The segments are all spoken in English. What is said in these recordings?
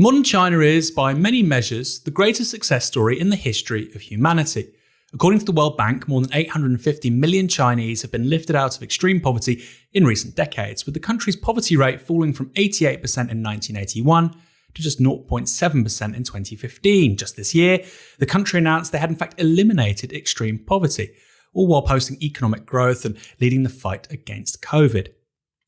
Modern China is, by many measures, the greatest success story in the history of humanity. According to the World Bank, more than 850 million Chinese have been lifted out of extreme poverty in recent decades, with the country's poverty rate falling from 88% in 1981 to just 0.7% in 2015. Just this year, the country announced they had in fact eliminated extreme poverty, all while posting economic growth and leading the fight against COVID.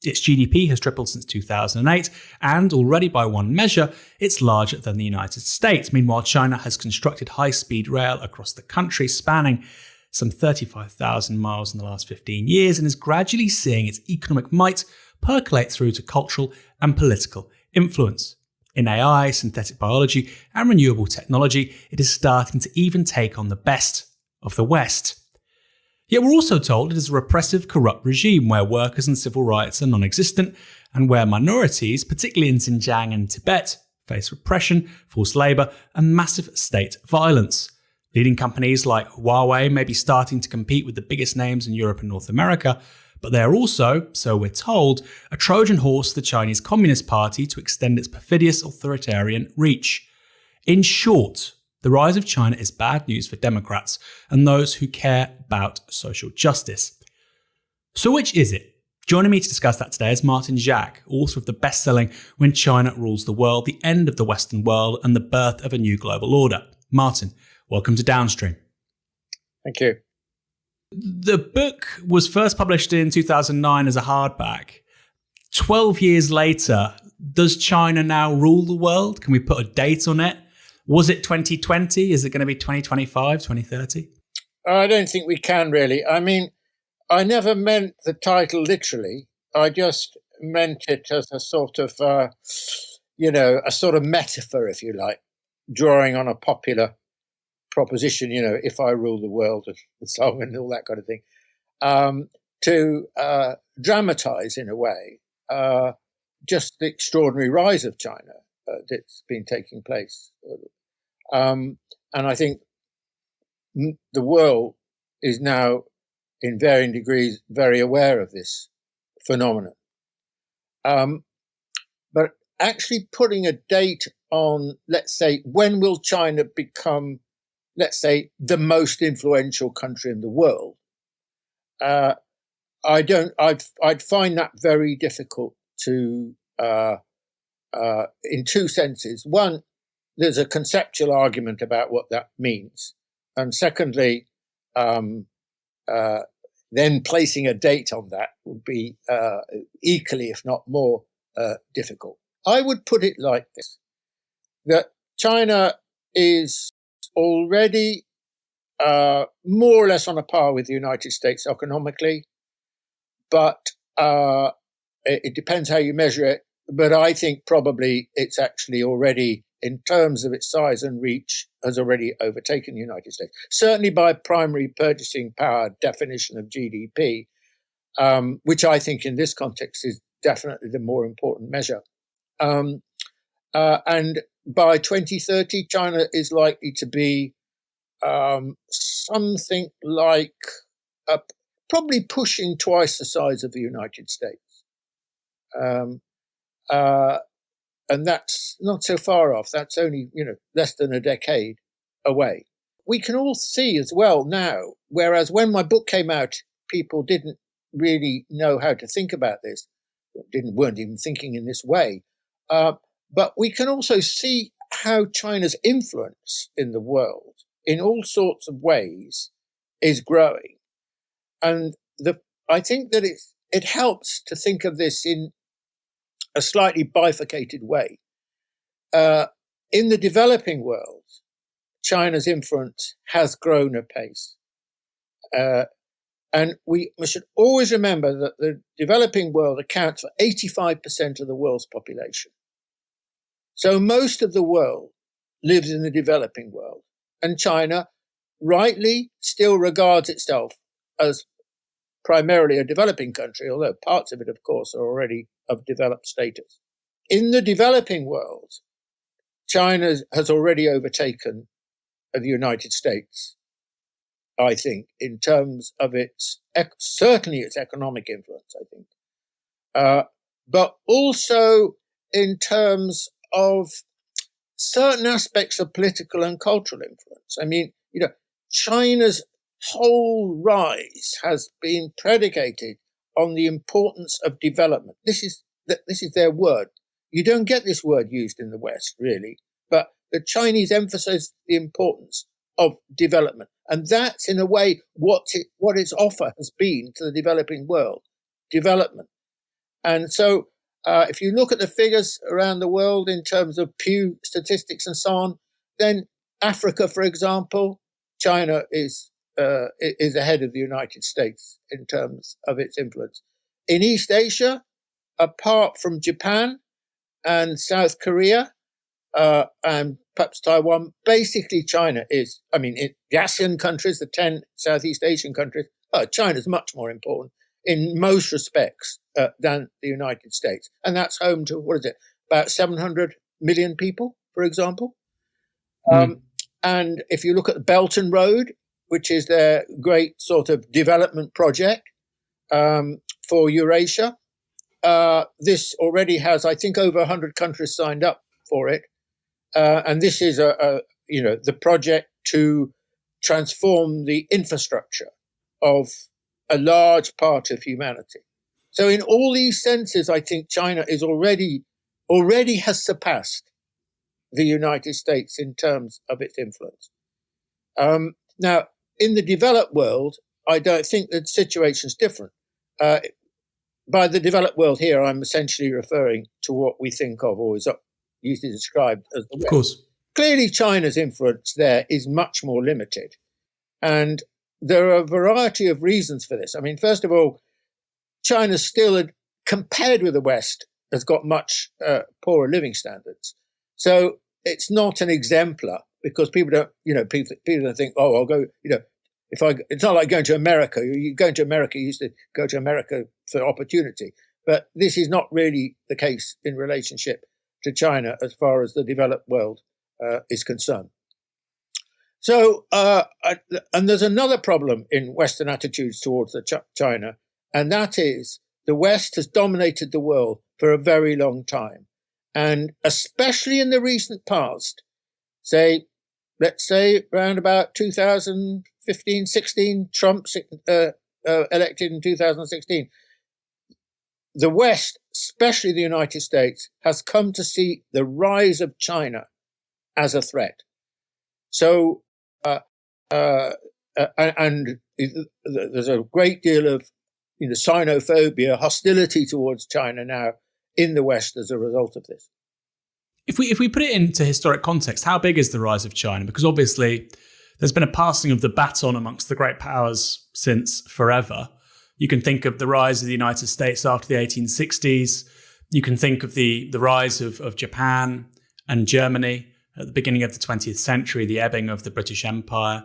Its GDP has tripled since 2008, and already by one measure, it's larger than the United States. Meanwhile, China has constructed high-speed rail across the country, spanning some 35,000 miles in the last 15 years, and is gradually seeing its economic might percolate through to cultural and political influence. In AI, synthetic biology, and renewable technology, it is starting to even take on the best of the West. Yet we're also told it is a repressive, corrupt regime where workers and civil rights are non-existent, and where minorities, particularly in Xinjiang and Tibet, face repression, forced labour, and massive state violence. Leading companies like Huawei may be starting to compete with the biggest names in Europe and North America, but they are also, so we're told, a Trojan horse to the Chinese Communist Party to extend its perfidious authoritarian reach. In short, the rise of China is bad news for Democrats and those who care about social justice. So which is it? Joining me to discuss that today is Martin Jacques, author of the best-selling When China Rules the World, The End of the Western World and the Birth of a New Global Order. Martin, welcome to Downstream. Thank you. The book was first published in 2009 as a hardback. 12 years later, does China now rule the world? Can we put a date on it? Was it 2020? Is it going to be 2025, 2030? I don't think we can really. I mean, I never meant the title literally. I just meant it as a sort of, a sort of metaphor, if you like, drawing on a popular proposition, if I rule the world and song and all that kind of thing, to dramatize in a way just the extraordinary rise of China that's been taking place. And I think the world is now, in varying degrees, very aware of this phenomenon. But actually putting a date on, let's say, when will China become, let's say, the most influential country in the world, I'd find that very difficult to, in two senses. One, there's a conceptual argument about what that means. And secondly, then placing a date on that would be equally, if not more, difficult. I would put it like this, that China is already more or less on a par with the United States economically, but it depends how you measure it. But I think probably it's actually already, in terms of its size and reach, has already overtaken the United States. Certainly by primary purchasing power definition of GDP, which I think in this context is definitely the more important measure. And by 2030, China is likely to be something like probably pushing twice the size of the United States. And that's not so far off. That's only, less than a decade away. We can all see as well now, whereas when my book came out, people didn't really know how to think about this, weren't even thinking in this way. But we can also see how China's influence in the world, in all sorts of ways, is growing. And I think that it helps to think of this in a slightly bifurcated way. In the developing world, China's influence has grown apace. And we should always remember that the developing world accounts for 85% of the world's population. So most of the world lives in the developing world. And China rightly still regards itself as primarily a developing country, although parts of it, of course, are already of developed status. In the developing world, China has already overtaken the United States, I think, in terms of certainly its economic influence, I think, but also in terms of certain aspects of political and cultural influence. I mean, China's whole rise has been predicated on the importance of development. This is their word. You don't get this word used in the West, really, but the Chinese emphasize the importance of development. And that's, in a way, what its offer has been to the developing world, development. And so if you look at the figures around the world in terms of Pew statistics and so on, then Africa, for example, China is ahead of the United States in terms of its influence. In East Asia, apart from Japan and South Korea and perhaps Taiwan, basically China is, the ASEAN countries, the 10 Southeast Asian countries, China's much more important in most respects than the United States. And that's home to, about 700 million people, for example. And if you look at the Belt and Road, which is their great sort of development project for Eurasia, this already has, I think, over 100 countries signed up for it. And this is the project to transform the infrastructure of a large part of humanity. So in all these senses, I think China is already has surpassed the United States in terms of its influence. Now, in the developed world, I don't think the situation's different. By the developed world here, I'm essentially referring to what we think of or is usually described as the West. Of course. Clearly, China's influence there is much more limited. And there are a variety of reasons for this. I mean, first of all, China still, compared with the West, has got much poorer living standards. So it's not an exemplar because people don't, people don't think, oh, I'll go, it's not like going to America. You go to America, you used to go to America for opportunity. But this is not really the case in relationship to China as far as the developed world is concerned. So, and there's another problem in Western attitudes towards China, and that is the West has dominated the world for a very long time. And especially in the recent past, let's say around about 2015, 16, Trump elected in 2016, the West, especially the United States, has come to see the rise of China as a threat. So, and there's a great deal of Sinophobia, hostility towards China now in the West as a result of this. If we put it into historic context, how big is the rise of China? Because obviously there's been a passing of the baton amongst the great powers since forever. You can think of the rise of the United States after the 1860s. You can think of the rise of Japan and Germany at the beginning of the 20th century, the ebbing of the British Empire.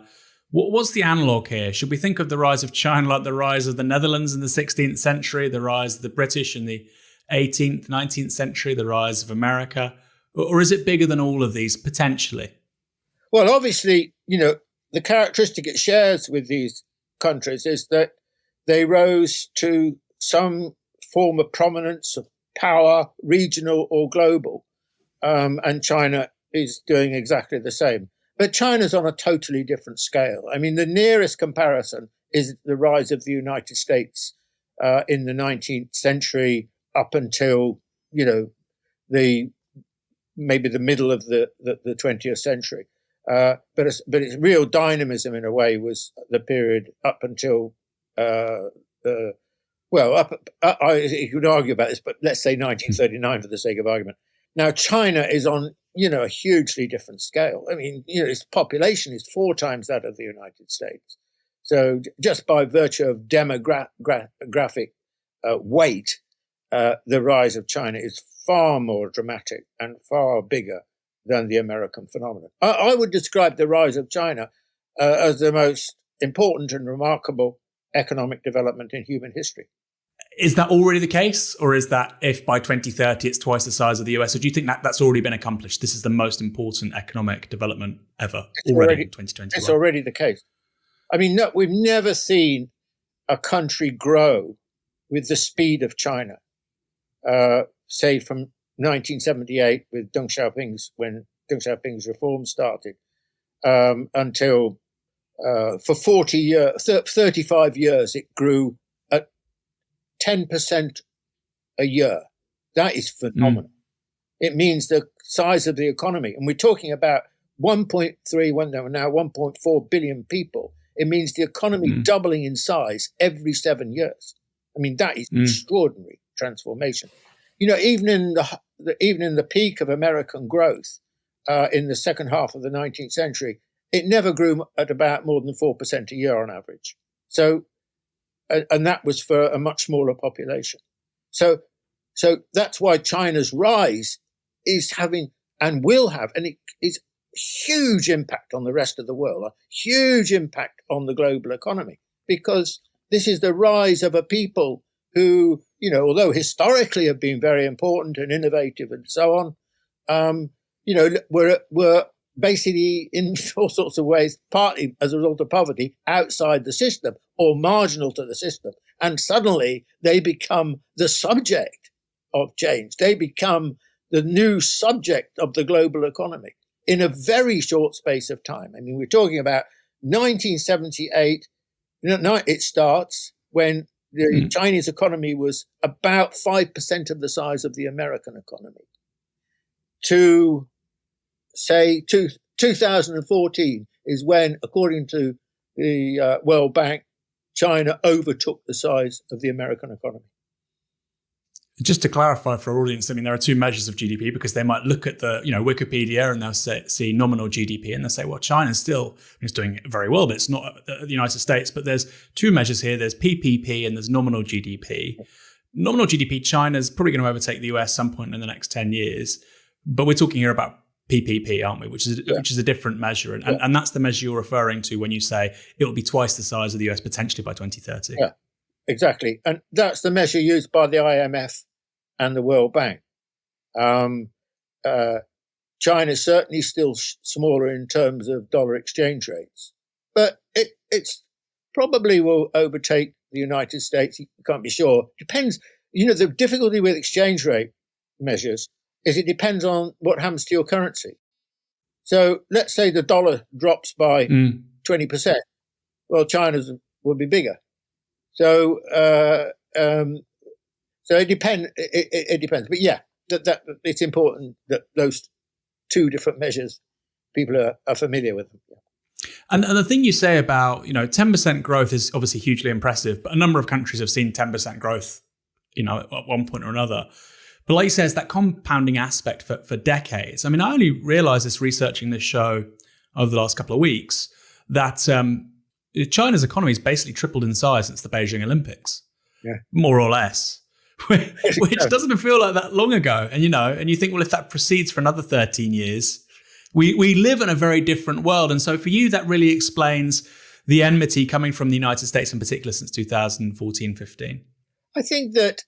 What's the analogue here? Should we think of the rise of China like the rise of the Netherlands in the 16th century, the rise of the British in the 18th, 19th century, the rise of America? Or is it bigger than all of these, potentially? Well, obviously, the characteristic it shares with these countries is that they rose to some form of prominence, of power, regional or global. And China is doing exactly the same. But China's on a totally different scale. I mean, the nearest comparison is the rise of the United States in the 19th century up until, maybe the middle of the 20th century. But its real dynamism, in a way, was the period up until, you could argue about this, but let's say 1939 for the sake of argument. Now, China is on, a hugely different scale. I mean, its population is 4 times that of the United States. So just by virtue of demographic weight, the rise of China is far more dramatic and far bigger than the American phenomenon. I would describe the rise of China as the most important and remarkable economic development in human history. Is that already the case? Or is that if by 2030 it's twice the size of the US? Or do you think that that's already been accomplished? This is the most important economic development ever already in 2021? It's already the case. I mean, no, we've never seen a country grow with the speed of China, say from 1978 with when Deng Xiaoping's reform started, until for 35 years, it grew at 10% a year. That is phenomenal. It means the size of the economy, and we're talking about 1.4 billion people. It means the economy doubling in size every 7 years. I mean, that is extraordinary transformation. Even in the peak of American growth in the second half of the 19th century, it never grew at about more than 4% a year on average. So, and that was for a much smaller population. So that's why China's rise is having and will have, and it is huge impact on the rest of the world, a huge impact on the global economy, because this is the rise of a people who, although historically have been very important and innovative and so on, were basically in all sorts of ways, partly as a result of poverty, outside the system or marginal to the system. And suddenly they become the subject of change. They become the new subject of the global economy in a very short space of time. I mean, we're talking about 1978. It starts when the Chinese economy was about 5% of the size of the American economy, to say 2014 is when, according to the World Bank, China overtook the size of the American economy. Just to clarify for our audience, I mean, there are two measures of GDP, because they might look at the, Wikipedia, and they'll see nominal GDP, and they'll say, well, China's still is doing very well, but it's not the United States. But there's two measures here. There's PPP and there's nominal GDP. Nominal GDP, China's probably going to overtake the US some point in the next 10 years. But we're talking here about PPP, aren't we? Which is a different measure. And that's the measure you're referring to when you say it will be twice the size of the US potentially by 2030. Yeah, exactly. And that's the measure used by the IMF and the World Bank. China is certainly still smaller in terms of dollar exchange rates, but it's probably will overtake the United States. You can't be sure. Depends. The difficulty with exchange rate measures is it depends on what happens to your currency. So let's say the dollar drops by 20%. Well, China's will be bigger. So it depends. It depends. But yeah, that it's important that those two different measures people are familiar with them. And the thing you say about 10% growth is obviously hugely impressive, but a number of countries have seen 10% growth, at one point or another. But like you say, it's that compounding aspect for decades. I mean, I only realized this researching this show over the last couple of weeks that China's economy has basically tripled in size since the Beijing Olympics, more or less, which doesn't feel like that long ago. And, and you think, well, if that proceeds for another 13 years, we live in a very different world. And so for you, that really explains the enmity coming from the United States in particular since 2014-15. I think that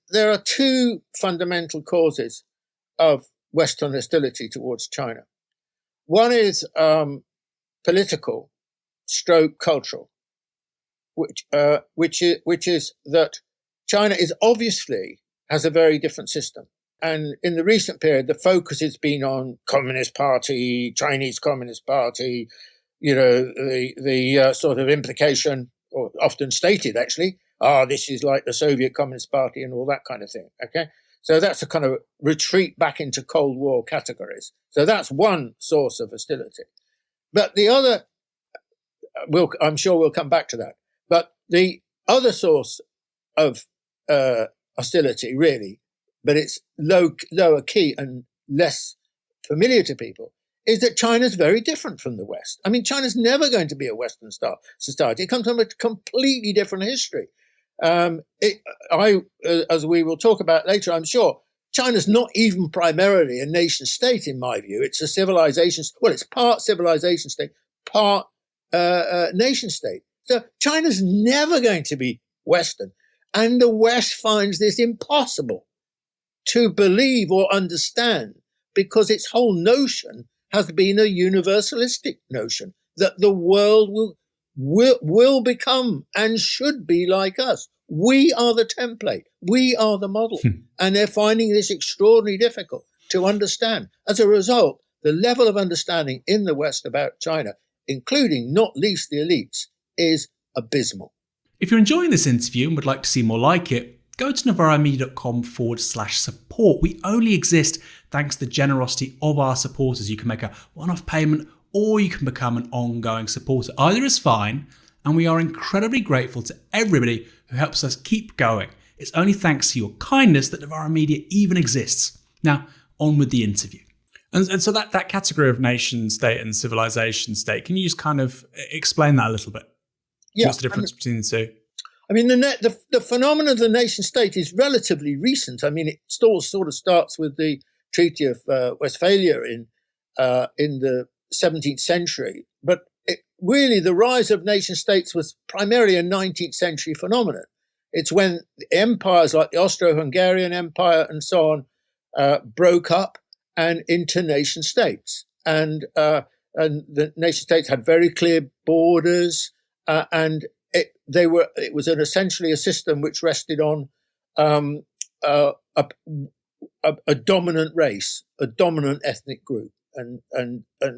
there are two fundamental causes of Western hostility towards China. One is political, stroke cultural, which is that China has a very different system. And in the recent period, the focus has been on Communist Party, Chinese Communist Party, the sort of implication, or often stated actually, this is like the Soviet Communist Party and all that kind of thing. Okay. So that's a kind of retreat back into Cold War categories. So that's one source of hostility. But the other, I'm sure we'll come back to that. But the other source of hostility, really, but it's lower key and less familiar to people, is that China's very different from the West. I mean, China's never going to be a Western society. It comes from a completely different history. As we will talk about later, I'm sure, China's not even primarily a nation state, in my view. It's a civilization. Well, it's part civilization state, part nation state. So China's never going to be Western. And the West finds this impossible to believe or understand, because its whole notion has been a universalistic notion that the world will become and should be like us. we are the template. We are the model. And they're finding this extraordinarily difficult to understand. As a result, the level of understanding in the West about China, including not least the elites, is abysmal. If you're enjoying this interview and would like to see more like it, go to novaramedia.com/support. We only exist thanks to the generosity of our supporters. You can make a one-off payment or you can become an ongoing supporter. Either is fine, and we are incredibly grateful to everybody who helps us keep going. It's only thanks to your kindness that Novara Media even exists. Now, on with the interview. And so that category of nation state and civilization state, can you just kind of explain that a little bit? Yeah, what's the difference between the two? I mean, the phenomenon of the nation state is relatively recent. I mean, it still sort of starts with the Treaty of Westphalia in the 17th century. But really, the rise of nation states was primarily a 19th century phenomenon. It's when empires like the Austro-Hungarian Empire and so on broke up and into nation states. And the nation states had very clear borders, and it was essentially a system which rested on a dominant race, a dominant ethnic group, and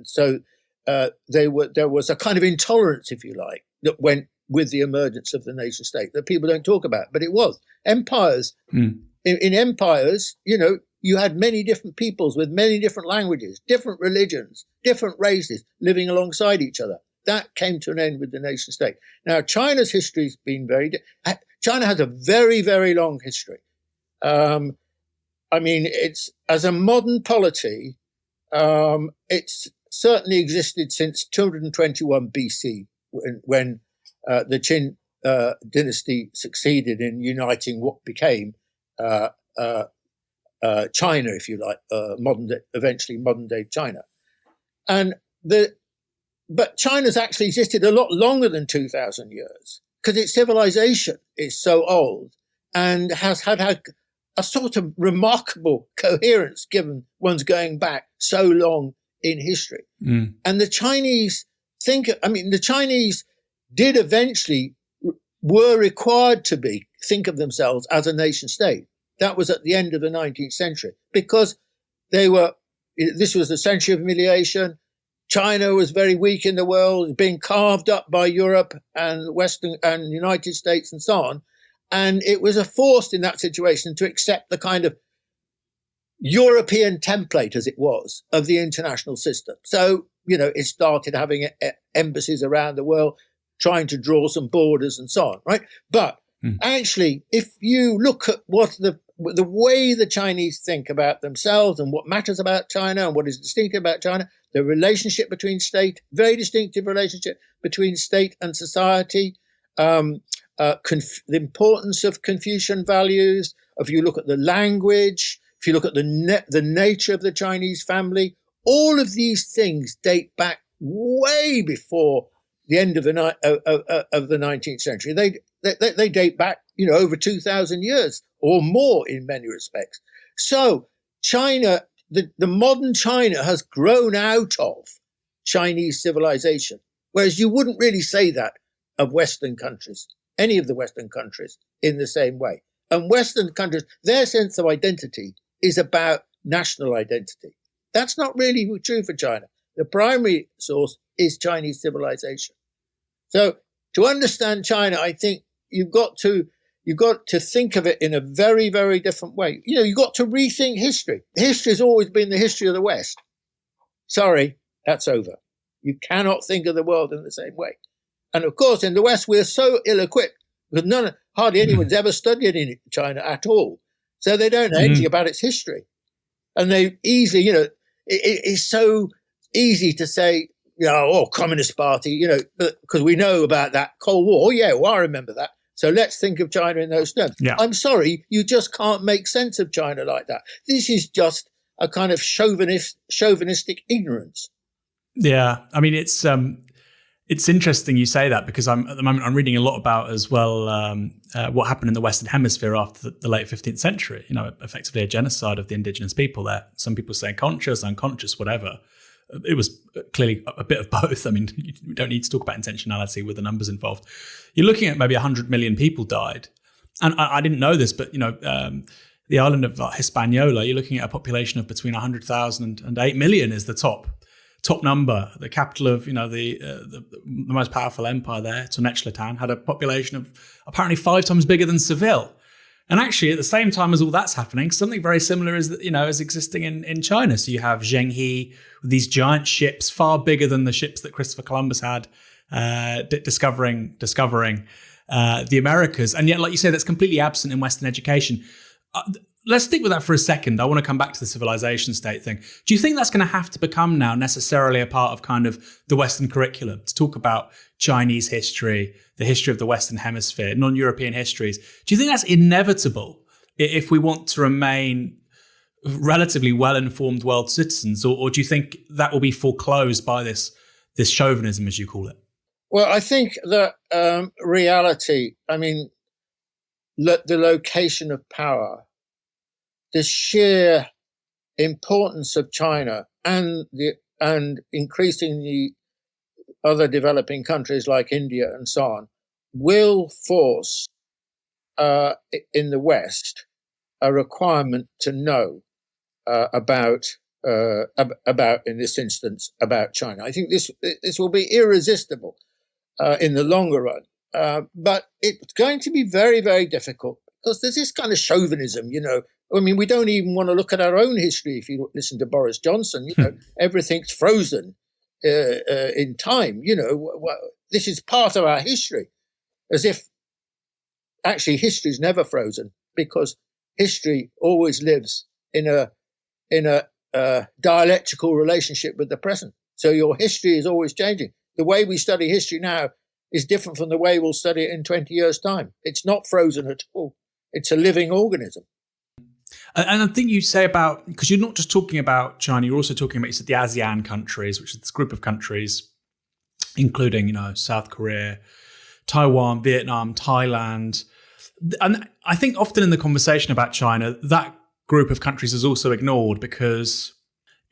so there was a kind of intolerance, if you like, that went with the emergence of the nation state that people don't talk about, but it was empires. In empires, you had many different peoples with many different languages, different religions, different races living alongside each other. That came to an end with the nation state. Now, China's history has been China has a very, very long history. I mean, it's as a modern polity, it's certainly existed since 221 BC, when the Qin dynasty succeeded in uniting what became China, if you like, eventually modern day China. But China's actually existed a lot longer than 2,000 years because its civilization is so old and has had a sort of remarkable coherence given one's going back so long in history. And the Chinese the Chinese did eventually were required to think of themselves as a nation state. That was at the end of the 19th century because this was a century of humiliation. China was very weak in the world, being carved up by Europe and Western and United States and so on. And it was forced in that situation to accept the kind of European template, as it was, of the international system. So, it started having embassies around the world, trying to draw some borders and so on, right? But actually, if you look at what the way the Chinese think about themselves and what matters about China and what is distinctive about China, the relationship between state, very distinctive relationship between state and society, the importance of Confucian values, if you look at the language, if you look at the nature of the Chinese family, all of these things date back way before the end of the 19th century. They date back, over 2,000 years or more in many respects. So China, the modern China has grown out of Chinese civilization, whereas you wouldn't really say that of Western countries, any of the Western countries in the same way. And Western countries, their sense of identity is about national identity. That's not really true for China. The primary source is Chinese civilization. So to understand China, I think you've got to think of it in a very, very different way. You've got to rethink history. History has always been the history of the West. Sorry, that's over. You cannot think of the world in the same way. And of course, in the West, we're so ill-equipped because hardly anyone's ever studied in China at all. So they don't know anything about its history. And they easily, it's so easy to say, Communist Party, because we know about that Cold War. Oh, yeah, well, I remember that. So let's think of China in those terms. Yeah. I'm sorry, you just can't make sense of China like that. This is just a kind of chauvinistic ignorance. Yeah, I mean, it's interesting you say that because at the moment I'm reading a lot about as well what happened in the Western Hemisphere after the late 15th century. Effectively a genocide of the indigenous people there. Some people say conscious, unconscious, whatever. It was clearly a bit of both. I mean, you don't need to talk about intentionality with the numbers involved. You're looking at maybe 100 million people died. And I didn't know this, but the island of Hispaniola, you're looking at a population of between 100,000 and 8 million is the top number. The capital of the most powerful empire there, Tenochtitlan, had a population of apparently 5 times bigger than Seville. And actually, at the same time as all that's happening, something very similar is existing in China. So you have Zhenghe with these giant ships, far bigger than the ships that Christopher Columbus had, discovering the Americas. And yet, like you say, that's completely absent in Western education. Let's stick with that for a second. I want to come back to the civilization state thing. Do you think that's going to have to become now necessarily a part of kind of the Western curriculum to talk about Chinese history, the history of the Western Hemisphere, non-European histories? Do you think that's inevitable if we want to remain relatively well-informed world citizens, or do you think that will be foreclosed by this chauvinism, as you call it? Well, I think that reality, the location of power, the sheer importance of China and increasingly other developing countries like India and so on will force in the West a requirement to know about in this instance about China. I think this will be irresistible in the longer run, but it's going to be very, very difficult because there's this kind of chauvinism, we don't even want to look at our own history. If you listen to Boris Johnson, everything's frozen in time. This is part of our history, as if actually history is never frozen, because history always lives in a dialectical relationship with the present. So your history is always changing. The way we study history now is different from the way we'll study it in 20 years' time. It's not frozen at all. It's a living organism. And I think you say about, because you're not just talking about China, you're also talking about, you said, the ASEAN countries, which is this group of countries, including, South Korea, Taiwan, Vietnam, Thailand. And I think often in the conversation about China, that group of countries is also ignored because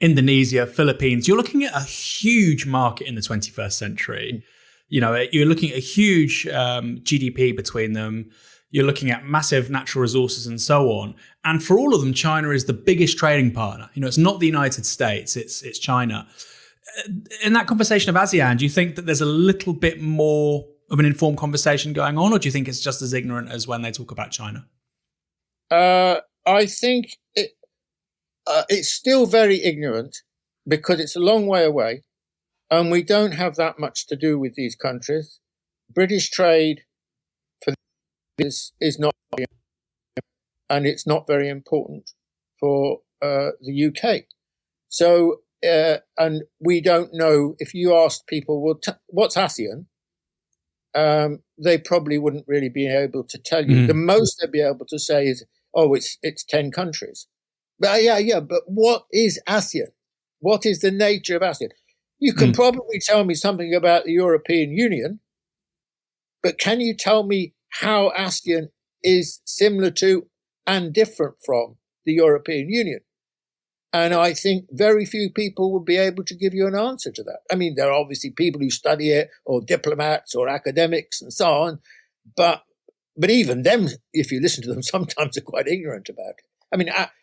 Indonesia, Philippines, you're looking at a huge market in the 21st century. You're looking at a huge GDP between them. You're looking at massive natural resources and so on. And for all of them, China is the biggest trading partner. It's not the United States, it's China. In that conversation of ASEAN, do you think that there's a little bit more of an informed conversation going on, or do you think it's just as ignorant as when they talk about China? I think it's still very ignorant because it's a long way away and we don't have that much to do with these countries. British trade for this is not, and it's not very important for the UK. So, and we don't know, if you asked people, what's ASEAN? They probably wouldn't really be able to tell you. The most they'd be able to say is, it's 10 countries. But but what is ASEAN? What is the nature of ASEAN? You can probably tell me something about the European Union, but can you tell me how ASEAN is similar to and different from the European Union? And I think very few people would be able to give you an answer to that. There are obviously people who study it, or diplomats or academics and so on, but even them, if you listen to them, sometimes are quite ignorant about it.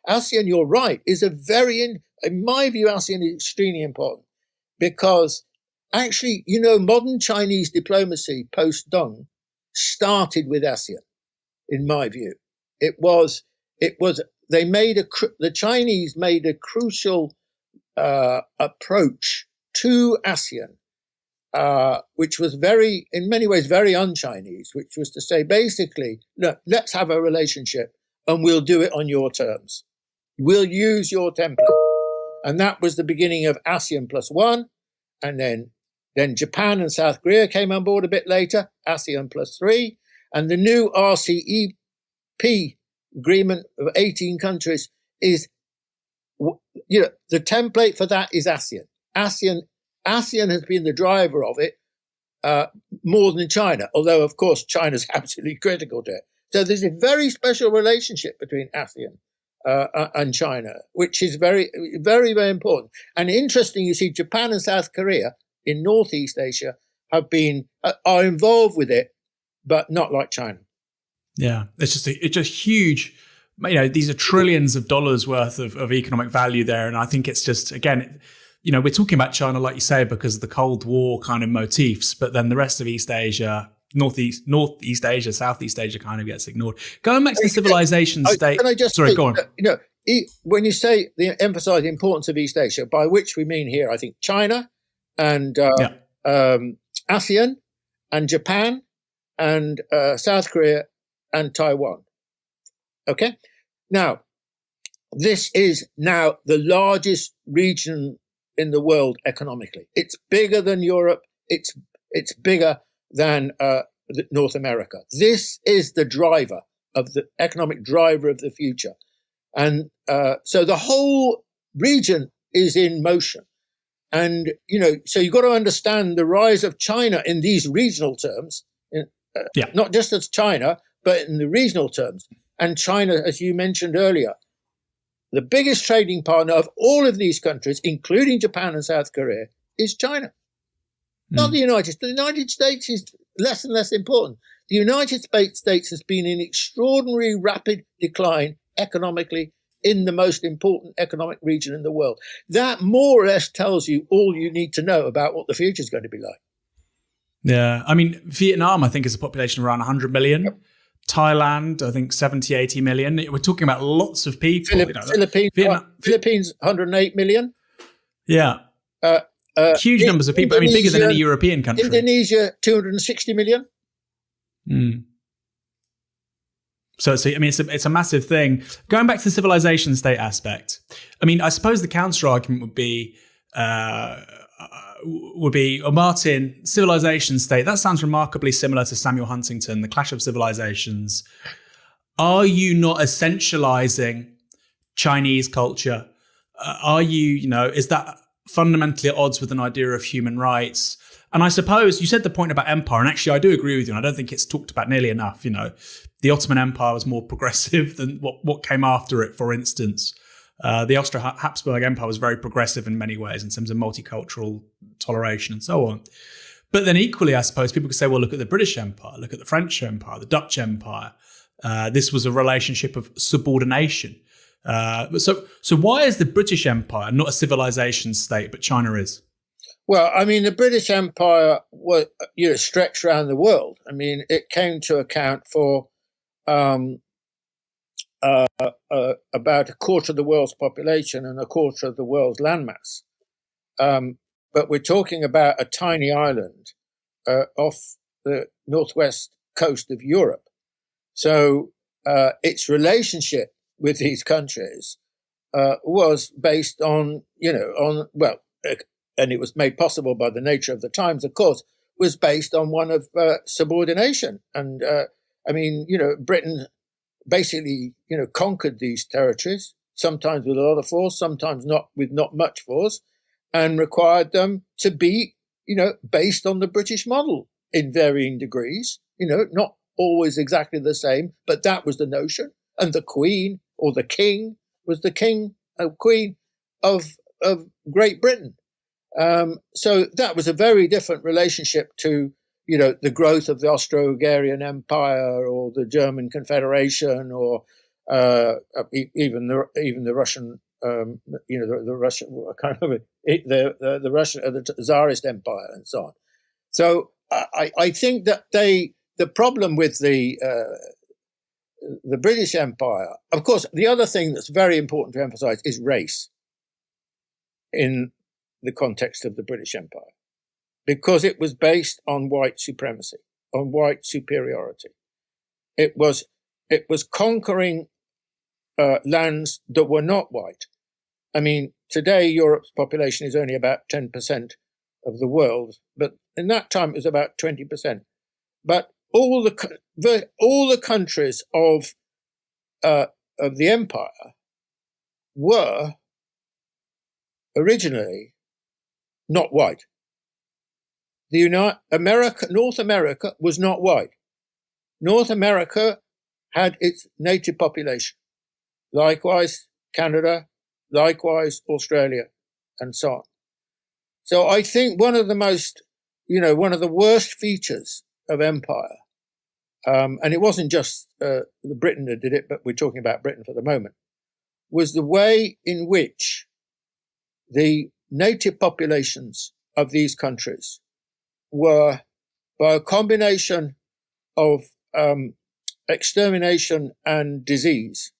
ASEAN, you're right, is in my view, ASEAN is extremely important because actually, modern Chinese diplomacy post-Deng started with ASEAN, in my view. The Chinese made a crucial approach to ASEAN, which was in many ways, very un-Chinese, which was to say, basically, look, let's have a relationship and we'll do it on your terms. We'll use your template. And that was the beginning of ASEAN +1. And then Japan and South Korea came on board a bit later, ASEAN +3. And the new RCEP agreement of 18 countries is, the template for that is ASEAN. ASEAN has been the driver of it more than China, although, of course, China's absolutely critical to it. So there's a very special relationship between ASEAN and China, which is very, very, very important. And interesting, you see, Japan and South Korea in Northeast Asia are involved with it, but not like China. Yeah, it's just huge. These are trillions of dollars worth of economic value there, and I think it's just, again, we're talking about China, like you say, because of the Cold War kind of motifs, but then the rest of East Asia, Northeast Asia, Southeast Asia kind of gets ignored. Going back to the civilization state. Can I just sorry, go on. When you say emphasize the importance of East Asia, by which we mean here, I think China and ASEAN and Japan and South Korea and Taiwan. Okay. Now, this is now the largest region in the world economically. It's bigger than Europe. It's bigger than North America. This is the driver of the economic driver of the future. And so the whole region is in motion. And, so you've got to understand the rise of China in these regional terms, not just as China, but in the regional terms. And China, as you mentioned earlier, the biggest trading partner of all of these countries, including Japan and South Korea, is China. Not the United States. The United States is less and less important. The United States has been in extraordinary rapid decline economically in the most important economic region in the world. That more or less tells you all you need to know about what the future is going to be like. Yeah. I mean, Vietnam, I think, is a population of around 100 million. Yep. Thailand, I think 70, 80 million. We're talking about lots of people. Philippines, 108 million. Yeah. Huge numbers of people. I mean, bigger than any European country. Indonesia, 260 million. So it's a massive thing. Going back to the civilization state aspect, I mean, I suppose the counter argument would be, Martin, civilization state, that sounds remarkably similar to Samuel Huntington, The Clash of Civilizations. Are you not essentializing Chinese culture? Are you, is that fundamentally at odds with an idea of human rights? And I suppose you said the point about empire, and actually I do agree with you, and I don't think it's talked about nearly enough. The Ottoman Empire was more progressive than what came after it, for instance. The Austro-Habsburg Empire was very progressive in many ways in terms of multicultural toleration and so on. But then equally, I suppose, people could say, well, look at the British Empire, look at the French Empire, the Dutch Empire. This was a relationship of subordination. So why is the British Empire not a civilization state, but China is? Well, I mean, the British Empire was, stretched around the world. I mean, it came to account for about a quarter of the world's population and a quarter of the world's landmass. But we're talking about a tiny island off the northwest coast of Europe. So its relationship with these countries was based on, and it was made possible by the nature of the times, of course, was based on one of subordination. And Britain basically, conquered these territories, sometimes with a lot of force, sometimes not with not much force, and required them to be, based on the British model in varying degrees, not always exactly the same, but that was the notion. And the Queen or the King was the Queen of Great Britain. So that was a very different relationship to, the growth of the Austro-Hungarian Empire or the German Confederation or even the Russian, the Russian kind of the Russian the Tsarist Empire and so on. So I think that the problem with the British Empire, of course, the other thing that's very important to emphasize is race in the context of the British Empire, because it was based on white supremacy, on white superiority. It was conquering lands that were not white. I mean, today Europe's population is only about 10% of the world, but in that time it was about 20%. But all the countries of the empire were originally not white. North America was not white. North America had its native population. Likewise, Canada, likewise, Australia, and so on. So I think one of the worst features of empire and it wasn't just the Britain that did it, but we're talking about Britain for the moment, was the way in which the native populations of these countries were, by a combination of extermination and disease,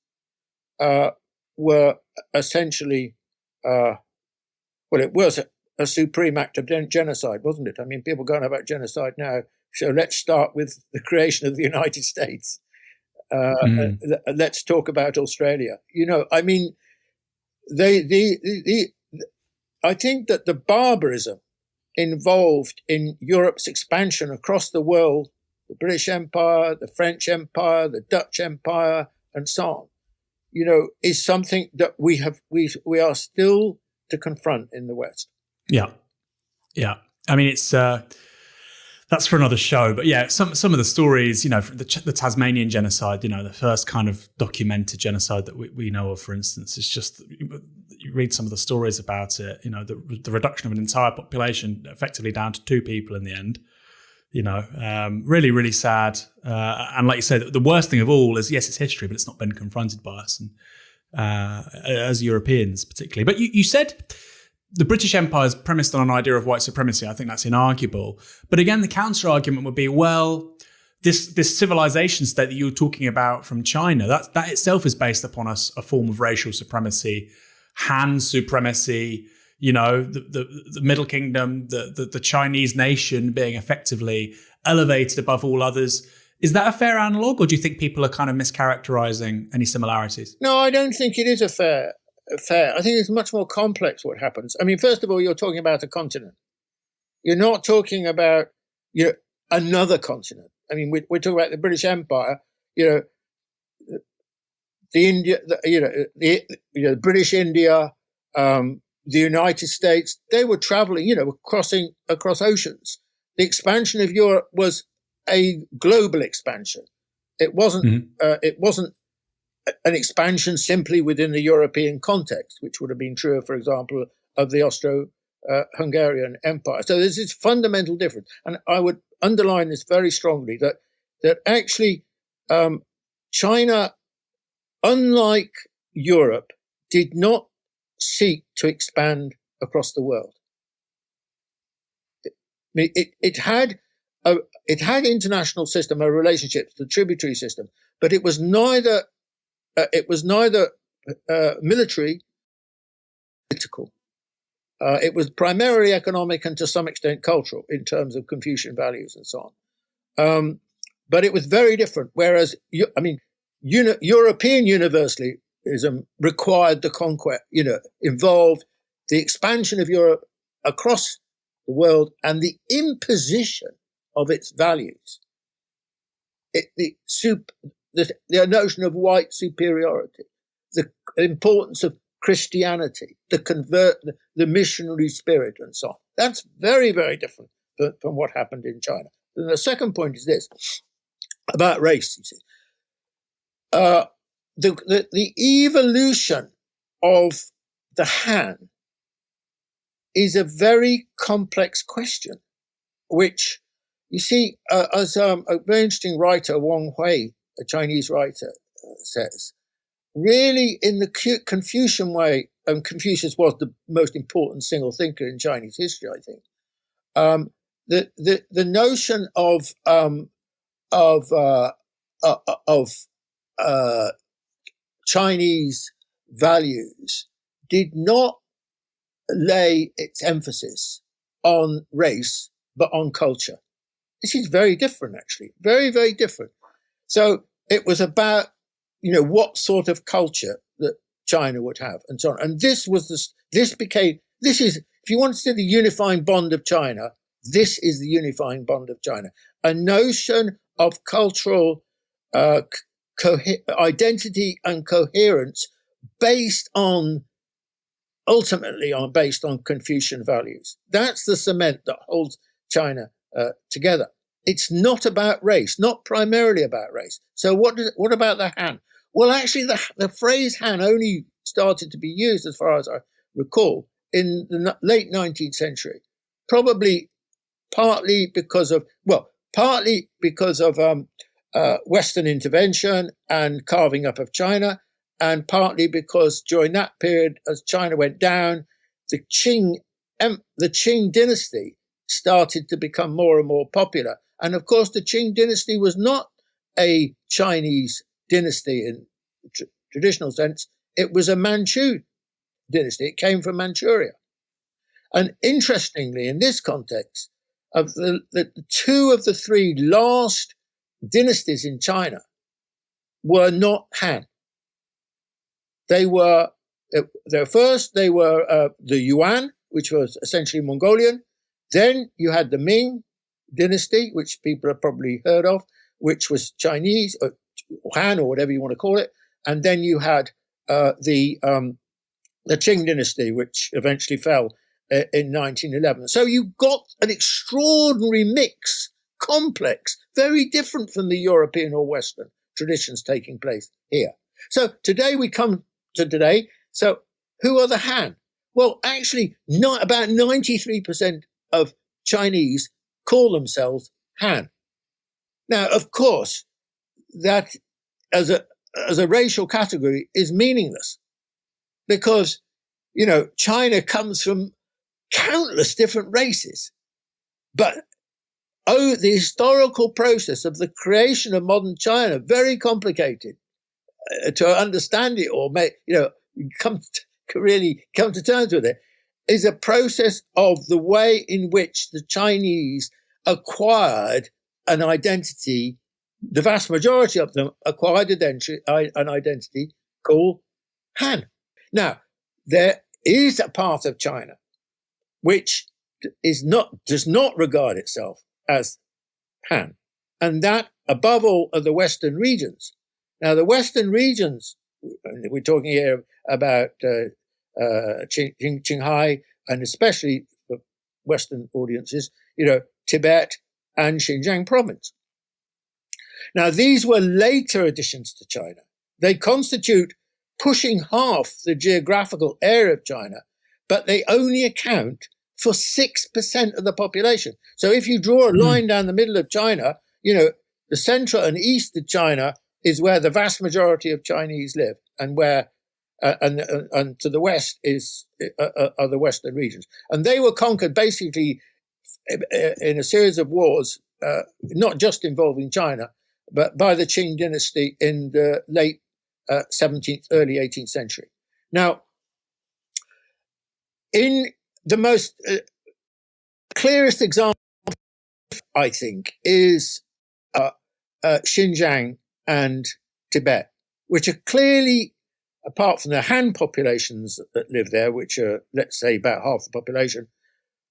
were essentially, it was a supreme act of genocide, wasn't it? I mean, people go on about genocide now, so let's start with the creation of the United States. Let's talk about Australia. I mean, I think that the barbarism involved in Europe's expansion across the world, the British Empire, the French Empire, the Dutch Empire, and so on, is something that we are still to confront in the West. Yeah. I mean, it's that's for another show, but yeah, some of the stories, the Tasmanian genocide, the first kind of documented genocide that we know of, for instance, it's just, you read some of the stories about it, the reduction of an entire population effectively down to 2 people in the end, really, really sad. And like you said, the worst thing of all is, yes, it's history, but it's not been confronted by us and as Europeans particularly. But you said the British Empire is premised on an idea of white supremacy. I think that's inarguable. But again, the counter argument would be, well, this civilization state that you were talking about from China, that itself is based upon a form of racial supremacy, Han supremacy, the Middle Kingdom, the Chinese nation being effectively elevated above all others. Is that a fair analogue, or do you think people are kind of mischaracterizing any similarities? No, I don't think it is a fair. I think it's much more complex what happens. I mean, first of all, you're talking about a continent. You're not talking about another continent. I mean, we're talking about the British Empire. The India, the British India, the United States. They were traveling, crossing across oceans. The expansion of Europe was a global expansion. It wasn't. It wasn't an expansion simply within the European context, which would have been true, for example, of the Austro-Hungarian Empire. So there's this fundamental difference. And I would underline this very strongly, that actually China, unlike Europe, did not seek to expand across the world. It had international system, a relationships, the tributary system, but it was neither military, political. It was primarily economic and to some extent cultural in terms of Confucian values and so on. But it was very different. Whereas, European universalism required the conquest, involved the expansion of Europe across the world and the imposition of its values. The notion of white superiority, the importance of Christianity, the missionary spirit, and so on. That's very, very different from what happened in China. And the second point is this about race. You see, the evolution of the Han is a very complex question, which you see, as a very interesting writer, Wang Hui, a Chinese writer, says, really in the Confucian way, and Confucius was the most important single thinker in Chinese history, I think. The notion of Chinese values did not lay its emphasis on race, but on culture. This is very different, actually, very, very different. So it was about, what sort of culture that China would have and so on. And this is, if you want to see the unifying bond of China, this is the unifying bond of China. A notion of cultural identity and coherence based on Confucian values. That's the cement that holds China together. It's not about race, not primarily about race. So what about the Han? Well, actually, the phrase Han only started to be used, as far as I recall, in the late 19th century, probably partly because of Western intervention and carving up of China, and partly because during that period, as China went down, the Qing dynasty started to become more and more popular. And of course, the Qing dynasty was not a Chinese dynasty in the traditional sense. It was a Manchu dynasty. It came from Manchuria. And interestingly, in this context, of the two of the three last dynasties in China were not Han. They were the Yuan, which was essentially Mongolian. Then you had the Ming dynasty, which people have probably heard of, which was Chinese, or Han, or whatever you want to call it. And then you had the Qing dynasty, which eventually fell in 1911. So you got an extraordinary mix, complex, very different from the European or Western traditions taking place here. So today we come to today. So who are the Han? Well, actually, not about 93% of Chinese call themselves Han. Now, of course, that as a racial category is meaningless because, China comes from countless different races. But the historical process of the creation of modern China, very complicated to understand it or really come to terms with it, is a process of the way in which the Chinese acquired an identity. The vast majority of them acquired an identity called Han. Now, there is a part of China which does not regard itself as Han, and that, above all, are the Western regions. Now, the Western regions, we're talking here about Qinghai, and especially for Western audiences, Tibet and Xinjiang province. Now, these were later additions to China. They constitute pushing half the geographical area of China, but they only account for 6% of the population. So if you draw a line down the middle of China, the central and east of China is where the vast majority of Chinese live, and where and to the west are the Western regions. And they were conquered basically in a series of wars, not just involving China, but by the Qing dynasty in the late 17th, early 18th century. Now, in the most clearest example, I think, is Xinjiang and Tibet, which are clearly, apart from the Han populations that live there, which are, let's say, about half the population,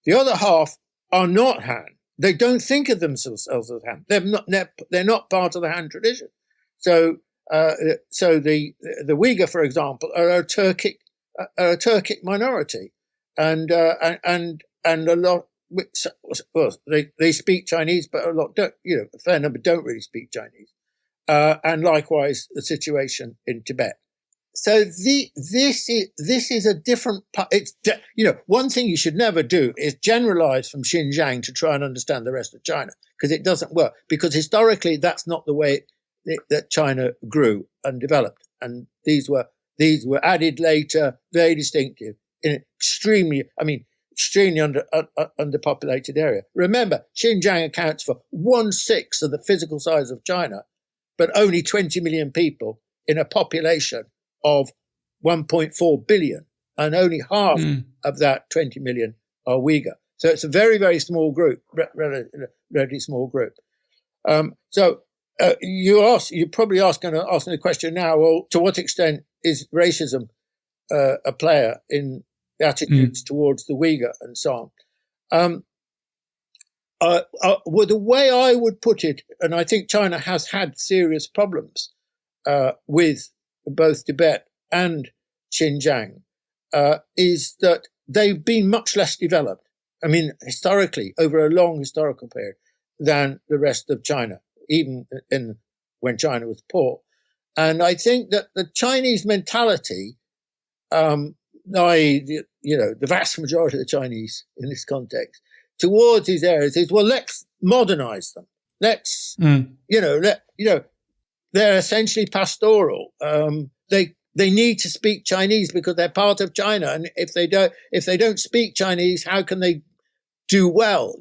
the other half are not Han. They don't think of themselves as Han. They're not part of the Han tradition. So the Uyghur, for example, are a Turkic minority, and a lot. Well, they speak Chinese, but a lot don't. A fair number don't really speak Chinese, and likewise the situation in Tibet. So this is a different. One thing you should never do is generalize from Xinjiang to try and understand the rest of China, because it doesn't work. Because historically, that's not the way that China grew and developed, and these were added later, very distinctive in extremely underpopulated area. Remember, Xinjiang accounts for 1/6 of the physical size of China, but only 20 million people in a population of 1.4 billion, and only half of that 20 million are Uyghur. So it's a very, very small group, relatively small group. You're probably asking the question now, well, to what extent is racism a player in attitudes towards the Uyghur and so on? Well, the way I would put it, and I think China has had serious problems with both Tibet and Xinjiang, is that they've been much less developed. I mean, historically, over a long historical period, than the rest of China, even when China was poor. And I think that the Chinese mentality, the vast majority of the Chinese in this context, towards these areas is, well, let's modernize them. Let's, they're essentially pastoral. They need to speak Chinese because they're part of China, and if they don't speak Chinese, how can they do well?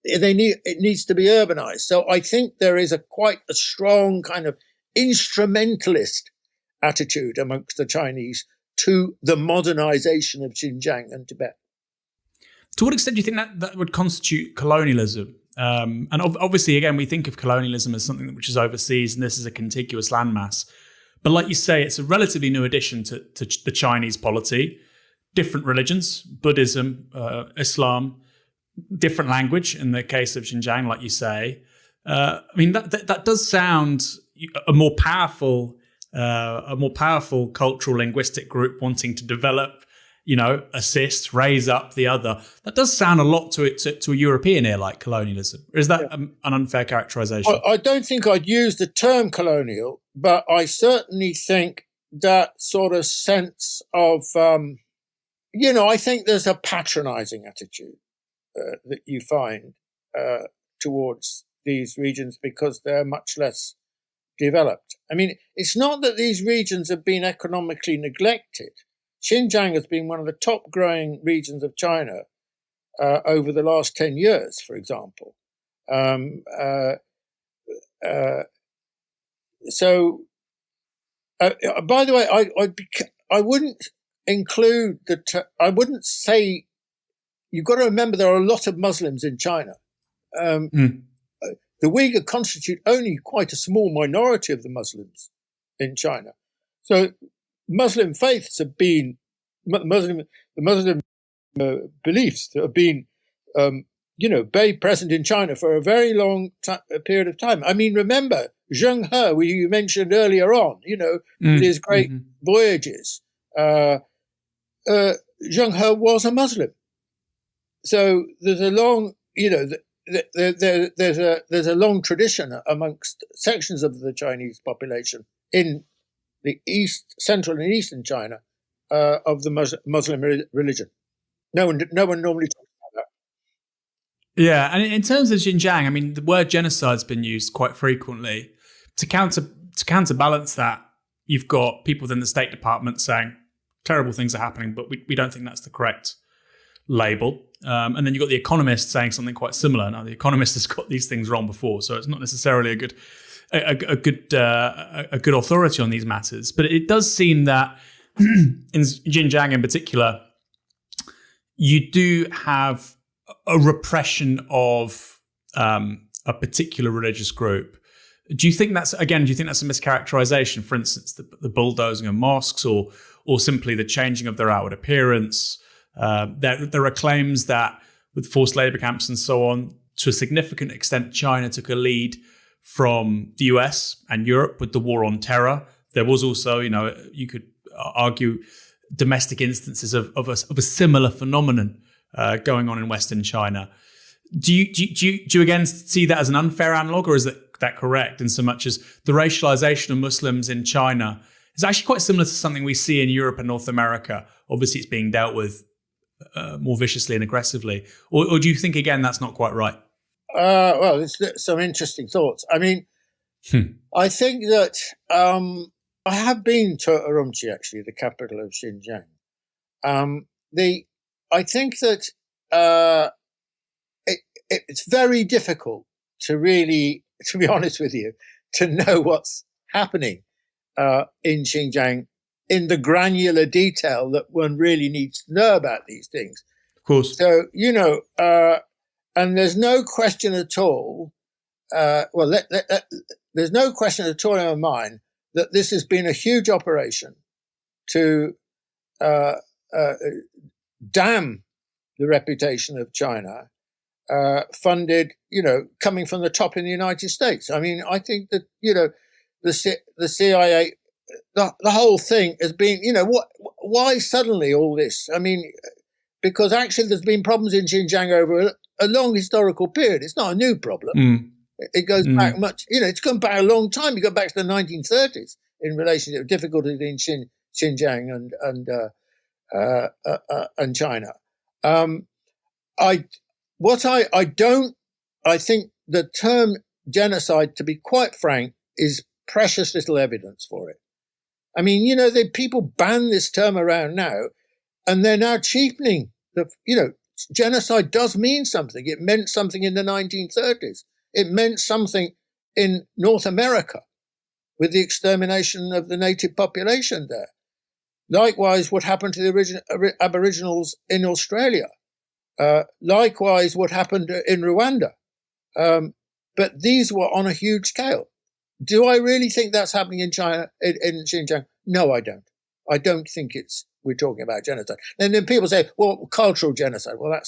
It needs to be urbanized. So I think there is quite a strong kind of instrumentalist attitude amongst the Chinese to the modernization of Xinjiang and Tibet. To what extent do you think that would constitute colonialism? And obviously, again, we think of colonialism as something which is overseas, and this is a contiguous landmass. But like you say, it's a relatively new addition to the Chinese polity. Different religions, Buddhism, Islam, different language in the case of Xinjiang, like you say. That does sound a more powerful cultural linguistic group wanting to develop, assist, raise up the other. That does sound a lot to a European ear like colonialism. Or is that an unfair characterization? I don't think I'd use the term colonial, but I certainly think that sort of sense of, I think there's a patronizing attitude that you find towards these regions because they're much less developed. I mean, it's not that these regions have been economically neglected. Xinjiang has been one of the top growing regions of China over the last 10 years, for example. By the way, I wouldn't include I wouldn't say. You've got to remember there are a lot of Muslims in China. The Uyghur constitute only quite a small minority of the Muslims in China. So Muslim faiths have been, the Muslim beliefs have been, very present in China for a very long period of time. I mean, remember, Zheng He, who you mentioned earlier on, his great voyages. Zheng He was a Muslim. So there's a long, there's a long tradition amongst sections of the Chinese population in the central and eastern China of the Muslim religion. No one normally talks about that. Yeah, and in terms of Xinjiang, I mean, the word genocide's been used quite frequently. To counterbalance that, you've got people within the State Department saying terrible things are happening, but we don't think that's the correct label. And then you've got The Economist saying something quite similar. Now, The Economist has got these things wrong before, so it's not necessarily a good authority on these matters. But it does seem that in Xinjiang in particular, you do have a repression of a particular religious group. Do you think that's a mischaracterization? For instance, the bulldozing of mosques, or simply the changing of their outward appearance? There are claims that with forced labor camps and so on, to a significant extent, China took a lead from the US and Europe with the war on terror. There was also, you could argue, domestic instances of a similar phenomenon going on in Western China. Do you again see that as an unfair analog, or is that correct in so much as the racialization of Muslims in China is actually quite similar to something we see in Europe and North America? Obviously, it's being dealt with more viciously and aggressively. Or do you think, again, that's not quite right? Well, there's some interesting thoughts. I mean, I think that I have been to Urumqi, actually, the capital of Xinjiang. I think that it's very difficult to really, to be honest with you, to know what's happening in Xinjiang in the granular detail that one really needs to know about these things. Of course. So, and there's no question at all, there's no question at all in my mind that this has been a huge operation to damn the reputation of China, funded, coming from the top in the United States. I mean, I think that, the CIA, the whole thing has been, why suddenly all this? I mean, because actually there's been problems in Xinjiang over a long historical period. It's not a new problem. It goes back much, it's gone back a long time. You go back to the 1930s in relation to difficulties in Xinjiang and China. I don't I think the term genocide, to be quite frank, is precious little evidence for it. I mean, people ban this term around now, and they're now cheapening genocide does mean something. It meant something in the 1930s. It meant something in North America with the extermination of the native population there. Likewise, what happened to the Aboriginals in Australia. Likewise, what happened in Rwanda. But these were on a huge scale. Do I really think that's happening in China, in Xinjiang? No, I don't. I don't think we're talking about genocide. And then people say, well, cultural genocide. Well,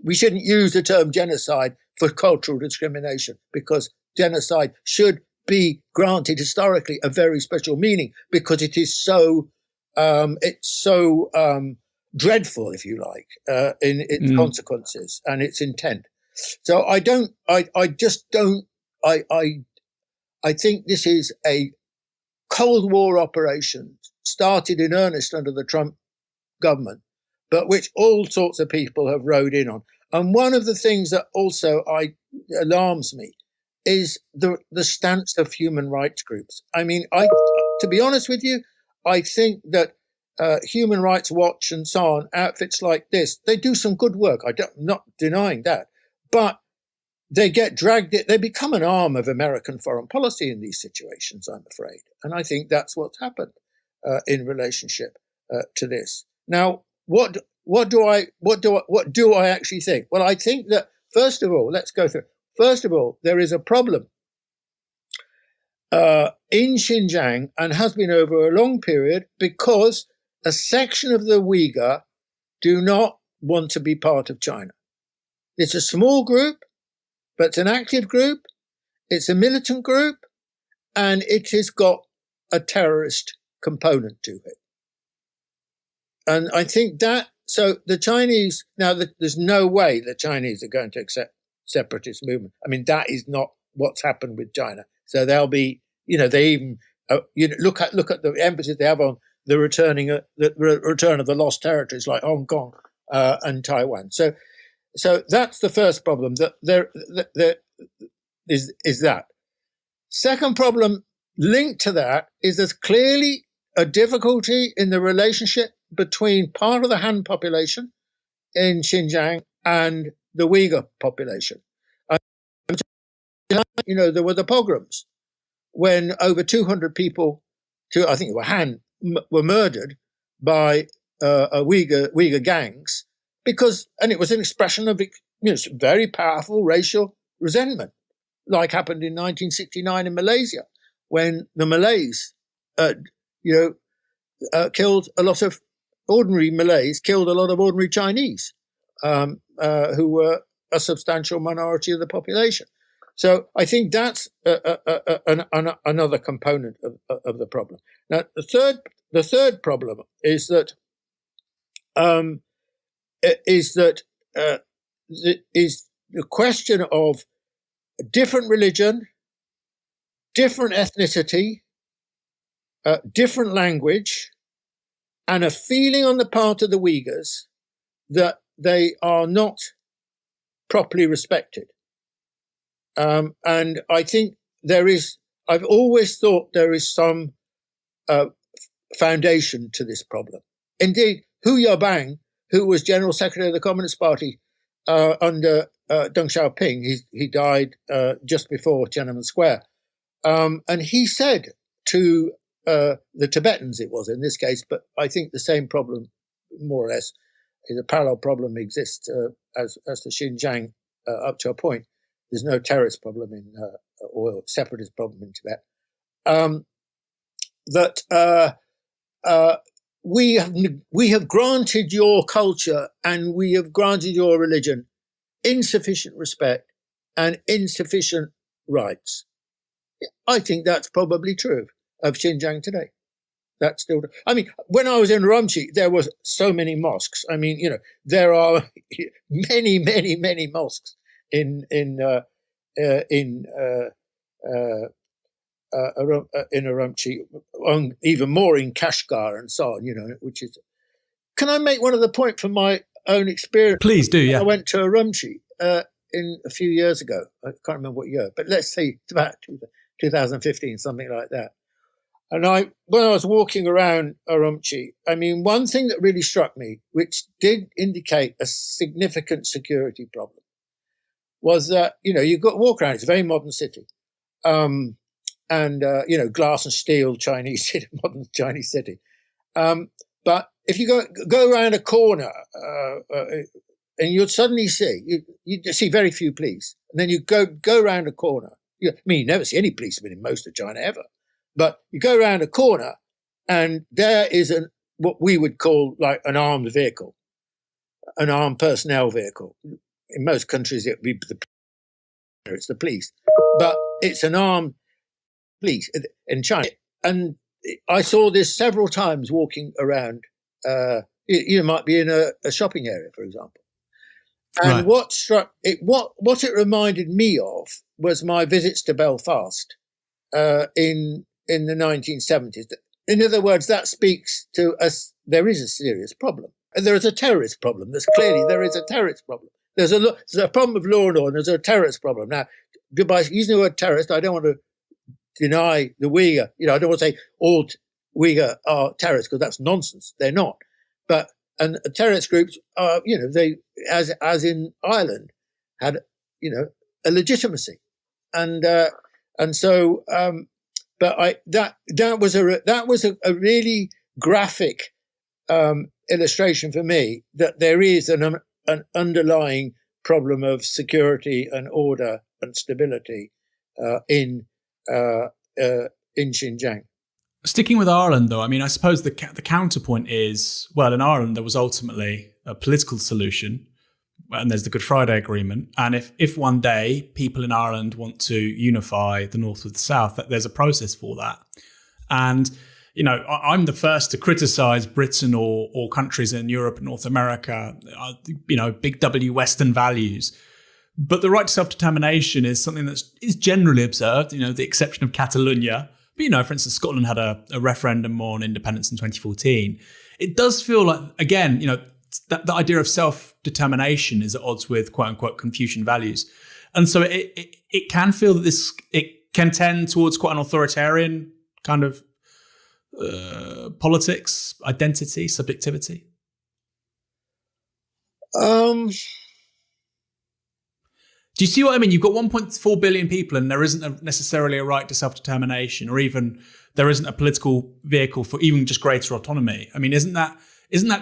we shouldn't use the term genocide for cultural discrimination, because genocide should be granted historically a very special meaning, because it is so dreadful, if you like, in its consequences and its intent. So I think this is a Cold War operation started in earnest under the Trump government, but which all sorts of people have rode in on. And one of the things that also alarms me is the stance of human rights groups. I mean, to be honest with you, I think that Human Rights Watch and so on, outfits like this, they do some good work. I'm not denying that. But they get dragged, they become an arm of American foreign policy in these situations, I'm afraid. And I think that's what's happened in relationship to this. Now, what do I actually think? Well, I think that, first of all, let's go through. First of all, there is a problem in Xinjiang, and has been over a long period, because a section of the Uyghur do not want to be part of China. It's a small group, but it's an active group, it's a militant group, and it has got a terrorist component to it. And I think that, so the Chinese, now there's no way the Chinese are going to accept separatist movement. I mean, that is not what's happened with China. So they'll be, they even, look at the emphasis they have on the return of the lost territories like Hong Kong and Taiwan. So that's the first problem, that there is that. Second problem linked to that is there's clearly a difficulty in the relationship between part of the Han population in Xinjiang and the Uyghur population. There were the pogroms when over 200 people, I think it were Han, were murdered by Uyghur gangs, and it was an expression of very powerful racial resentment, like happened in 1969 in Malaysia, when the Malays, killed a lot of ordinary Malays, killed a lot of ordinary Chinese, who were a substantial minority of the population. So I think that's another component of the problem. Now, the third problem is that the question of different religion, different ethnicity, different language, and a feeling on the part of the Uyghurs that they are not properly respected. And I think I've always thought there is some foundation to this problem. Indeed, Hu Yaobang, who was General Secretary of the Communist Party under Deng Xiaoping, he died just before Tiananmen Square, and he said to the Tibetans, it was in this case, but I think the same problem, more or less, is a parallel problem exists as to Xinjiang up to a point. There's no terrorist problem or separatist problem in Tibet. We have granted your culture and we have granted your religion insufficient respect and insufficient rights. I think that's probably true of Xinjiang today. That's still. I mean, when I was in Urumqi, there were so many mosques. I mean, there are many, many, many mosques in Urumqi, even more in Kashgar and so on. Which is. Can I make one other point from my own experience? Please do. Yeah. I went to Urumqi. in a few years ago. I can't remember what year, but let's say it's about 2015, something like that. And when I was walking around Urumqi, I mean, one thing that really struck me, which did indicate a significant security problem, was that, you got to walk around. It's a very modern city. Glass and steel Chinese city, modern Chinese city. But if you go around a corner, and you'll suddenly see, you see very few police. And then you go around a corner. You never see any policemen in most of China ever. But you go around a corner and there is what we would call like an armed vehicle, an armed personnel vehicle. In most countries, it would be it's the police. But it's an armed police in China. And I saw this several times walking around. You might be in a shopping area, for example. And Right. what it reminded me of was my visits to Belfast in the 1970s. In other words, that speaks to us. There is a serious problem. And there is a terrorist problem. There is a terrorist problem. There's a problem of law and order. There's a terrorist problem. Now, by using the word terrorist, I don't want to deny the Uyghur. I don't want to say all Uyghur are terrorists, because that's nonsense. They're not. But and terrorist groups are, they as in Ireland had, a legitimacy, and so. But that was a really graphic illustration for me that there is an underlying problem of security and order and stability in Xinjiang. Sticking with Ireland, though, I mean, I suppose the counterpoint is, well, in Ireland, there was ultimately a political solution, and there's the Good Friday Agreement. And if one day people in Ireland want to unify the North with the South, there's a process for that. And, I'm the first to criticize Britain or countries in Europe and North America, big W Western values. But the right to self-determination is something that is generally observed, the exception of Catalonia. But, for instance, Scotland had a referendum on independence in 2014. It does feel like, again, that the idea of self-determination is at odds with quote-unquote Confucian values. And so it can feel that it can tend towards quite an authoritarian kind of politics, identity, subjectivity. Do you see what I mean? You've got 1.4 billion people and there isn't necessarily a right to self-determination, or even there isn't a political vehicle for even just greater autonomy. I mean, isn't that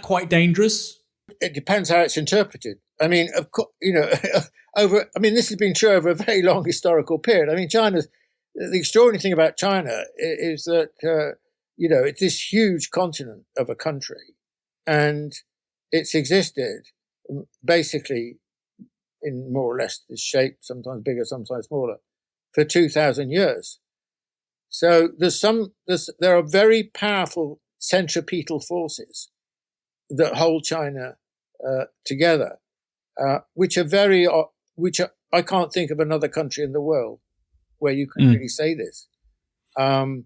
quite dangerous? It depends how it's interpreted. I mean, of course, this has been true over a very long historical period. I mean, the extraordinary thing about China is that, it's this huge continent of a country, and it's existed basically in more or less this shape, sometimes bigger, sometimes smaller, for 2,000 years. So there are very powerful centripetal forces that hold China together, which I can't think of another country in the world where you can really say this. And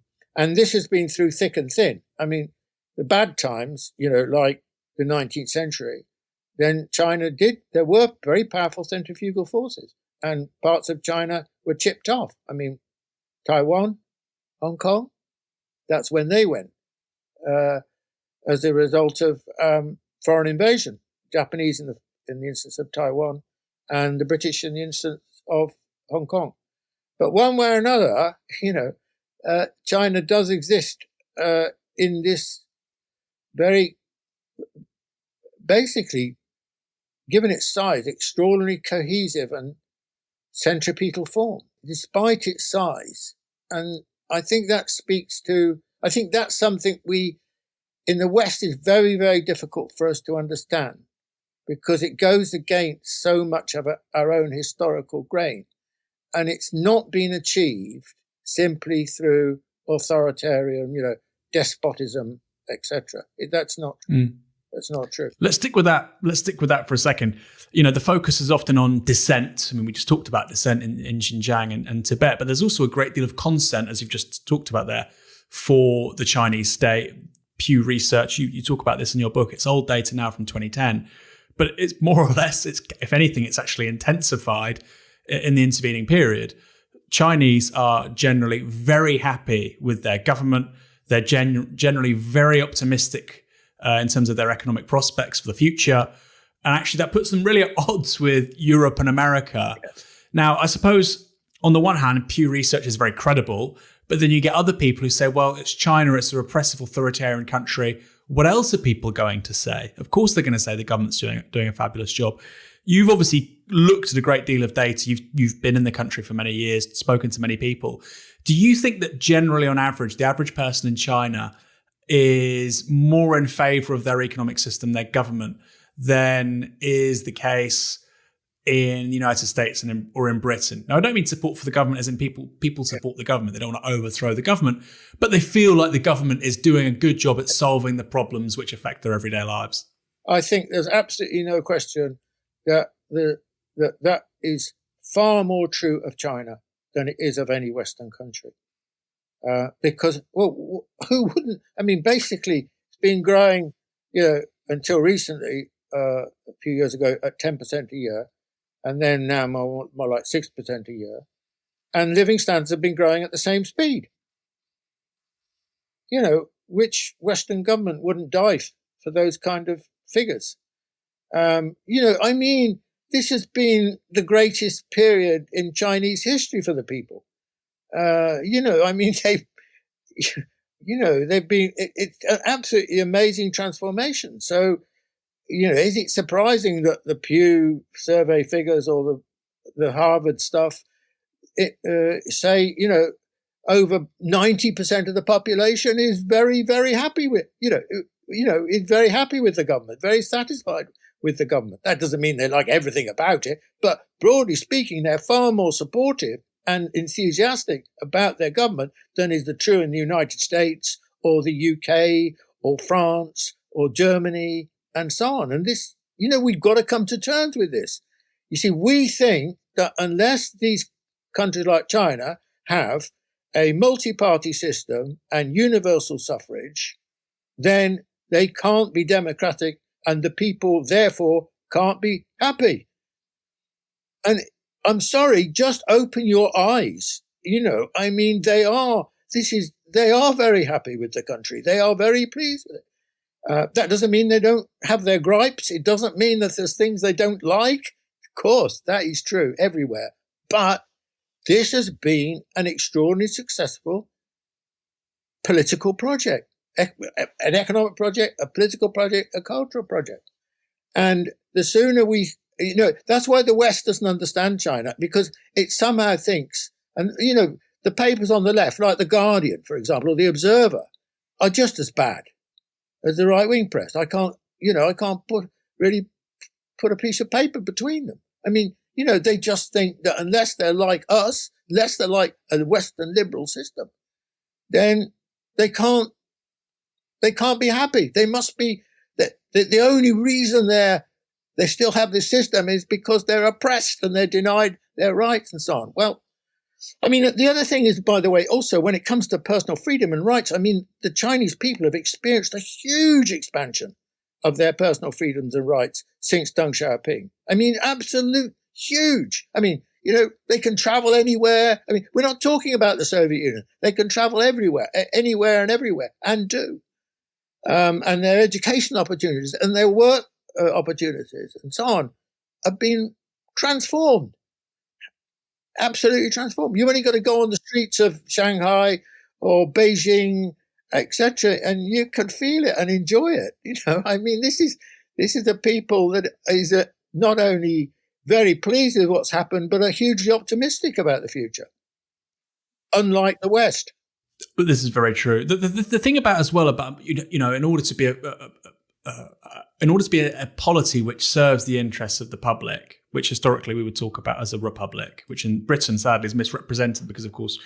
this has been through thick and thin. I mean, the bad times, like the 19th century, then there were very powerful centrifugal forces, and parts of China were chipped off. I mean, Taiwan, Hong Kong, that's when they went, as a result of foreign invasion, Japanese in the instance of Taiwan, and the British in the instance of Hong Kong. But one way or another, China does exist in this very, basically, given its size, extraordinarily cohesive and centripetal form, despite its size. And I think that I think that's something in the West is very, very difficult for us to understand, because it goes against so much of our own historical grain. And it's not been achieved simply through authoritarian, despotism, etc. That's not true. Let's stick with that. Let's stick with that for a second. The focus is often on dissent. I mean, we just talked about dissent in Xinjiang and Tibet, but there's also a great deal of consent, as you've just talked about there, for the Chinese state. Pew Research, you talk about this in your book. It's old data now from 2010, but it's more or less, if anything, it's actually intensified in the intervening period. Chinese are generally very happy with their government. They're generally very optimistic in terms of their economic prospects for the future. And actually that puts them really at odds with Europe and America. Yes. Now, I suppose on the one hand, Pew Research is very credible, but then you get other people who say, well, it's China, it's a repressive authoritarian country. What else are people going to say? Of course, they're going to say the government's doing a fabulous job. You've obviously looked at a great deal of data. You've been in the country for many years, spoken to many people. Do you think that generally, on average, the average person in China is more in favor of their economic system, their government, than is the case in the United States or in Britain? Now, I don't mean support for the government as in people support the government. They don't want to overthrow the government, but they feel like the government is doing a good job at solving the problems which affect their everyday lives. I think there's absolutely no question that that is far more true of China than it is of any Western country. Because, well, who wouldn't? I mean, basically, it's been growing, until recently, a few years ago, at 10% a year, and then now more like 6% a year. And living standards have been growing at the same speed. Which Western government wouldn't die for those kind of figures? I mean, this has been the greatest period in Chinese history for the people. I mean, they've been, it's an absolutely amazing transformation. So, is it surprising that the Pew survey figures or the Harvard stuff say, over 90% of the population is very, very happy with, is very happy with the government, very satisfied with the government. That doesn't mean they like everything about it, but broadly speaking, they're far more supportive and enthusiastic about their government than is the true in the United States or the UK or France or Germany and so on. And this, we've got to come to terms with this. You see, we think that unless these countries like China have a multi-party system and universal suffrage, then they can't be democratic and the people, therefore, can't be happy. And I'm sorry, just open your eyes. I mean, they are very happy with the country. They are very pleased with it. That doesn't mean they don't have their gripes. It doesn't mean that there's things they don't like. Of course, that is true everywhere. But this has been an extraordinarily successful political project, an economic project, a political project, a cultural project. And the sooner that's why the West doesn't understand China, because it somehow thinks, and, the papers on the left, like The Guardian, for example, or The Observer, are just as bad as the right-wing press. I can't put a piece of paper between them. I mean, they just think that unless they're like us, unless they're like a Western liberal system, then they can't be happy. They must be, the only reason they still have this system is because they're oppressed and they're denied their rights and so on. Well, I mean, the other thing is, by the way, also when it comes to personal freedom and rights, I mean, the Chinese people have experienced a huge expansion of their personal freedoms and rights since Deng Xiaoping. I mean, absolute huge. I mean, they can travel anywhere. I mean, we're not talking about the Soviet Union. They can travel everywhere, anywhere and everywhere, and do. And their education opportunities and their work opportunities and so on have been transformed. Absolutely transformed. You've only got to go on the streets of Shanghai or Beijing, etc., and you can feel it and enjoy it. I mean, this is a people that is not only very pleased with what's happened, but are hugely optimistic about the future, unlike the West. But this is very true. The thing about as well about in order to be a polity which serves the interests of the public, which historically we would talk about as a republic, which in Britain sadly is misrepresented because, of course,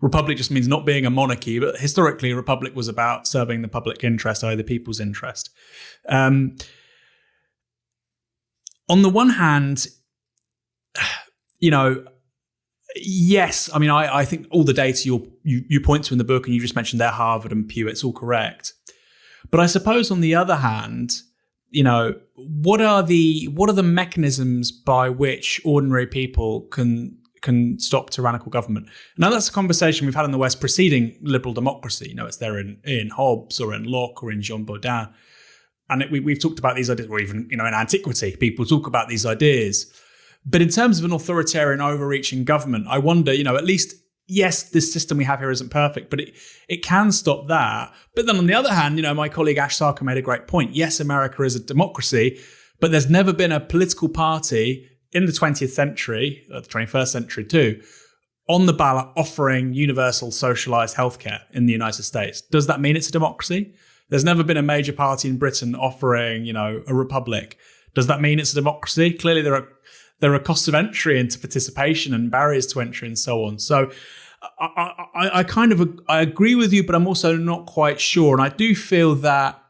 republic just means not being a monarchy, but historically a republic was about serving the public interest, i.e. the people's interest. On the one hand, yes, I mean, I think all the data you point to in the book, and you just mentioned there, Harvard and Pew, it's all correct. But I suppose on the other hand, what are the mechanisms by which ordinary people can stop tyrannical government? Now, that's a conversation we've had in the West preceding liberal democracy. It's there in Hobbes or in Locke or in Jean Baudin. And we've talked about these ideas, or even, in antiquity, people talk about these ideas. But in terms of an authoritarian, overreaching government, I wonder, at least, yes, this system we have here isn't perfect, but it can stop that. But then on the other hand, my colleague Ash Sarkar made a great point. Yes, America is a democracy, but there's never been a political party in the 20th century, the 21st century too, on the ballot offering universal socialized healthcare in the United States. Does that mean it's a democracy? There's never been a major party in Britain offering, a republic. Does that mean it's a democracy? Clearly, there are costs of entry into participation and barriers to entry and so on. So I agree with you, but I'm also not quite sure. And I do feel that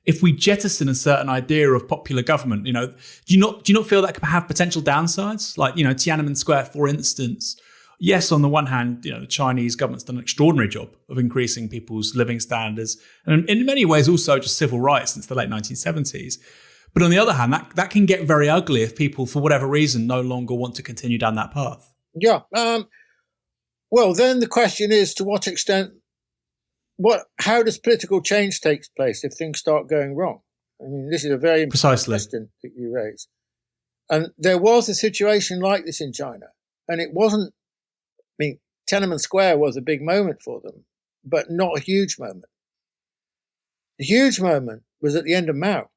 if we jettison a certain idea of popular government, do you not feel that can have potential downsides? Like, Tiananmen Square, for instance. Yes, on the one hand, the Chinese government's done an extraordinary job of increasing people's living standards, and in many ways also just civil rights since the late 1970s. But on the other hand, that can get very ugly if people, for whatever reason, no longer want to continue down that path. Yeah. Well, then the question is, to what extent, how does political change take place if things start going wrong? I mean, this is a very important question that you raise. And there was a situation like this in China, and it wasn't, Tiananmen Square was a big moment for them, but not a huge moment. The huge moment was at the end of Mao,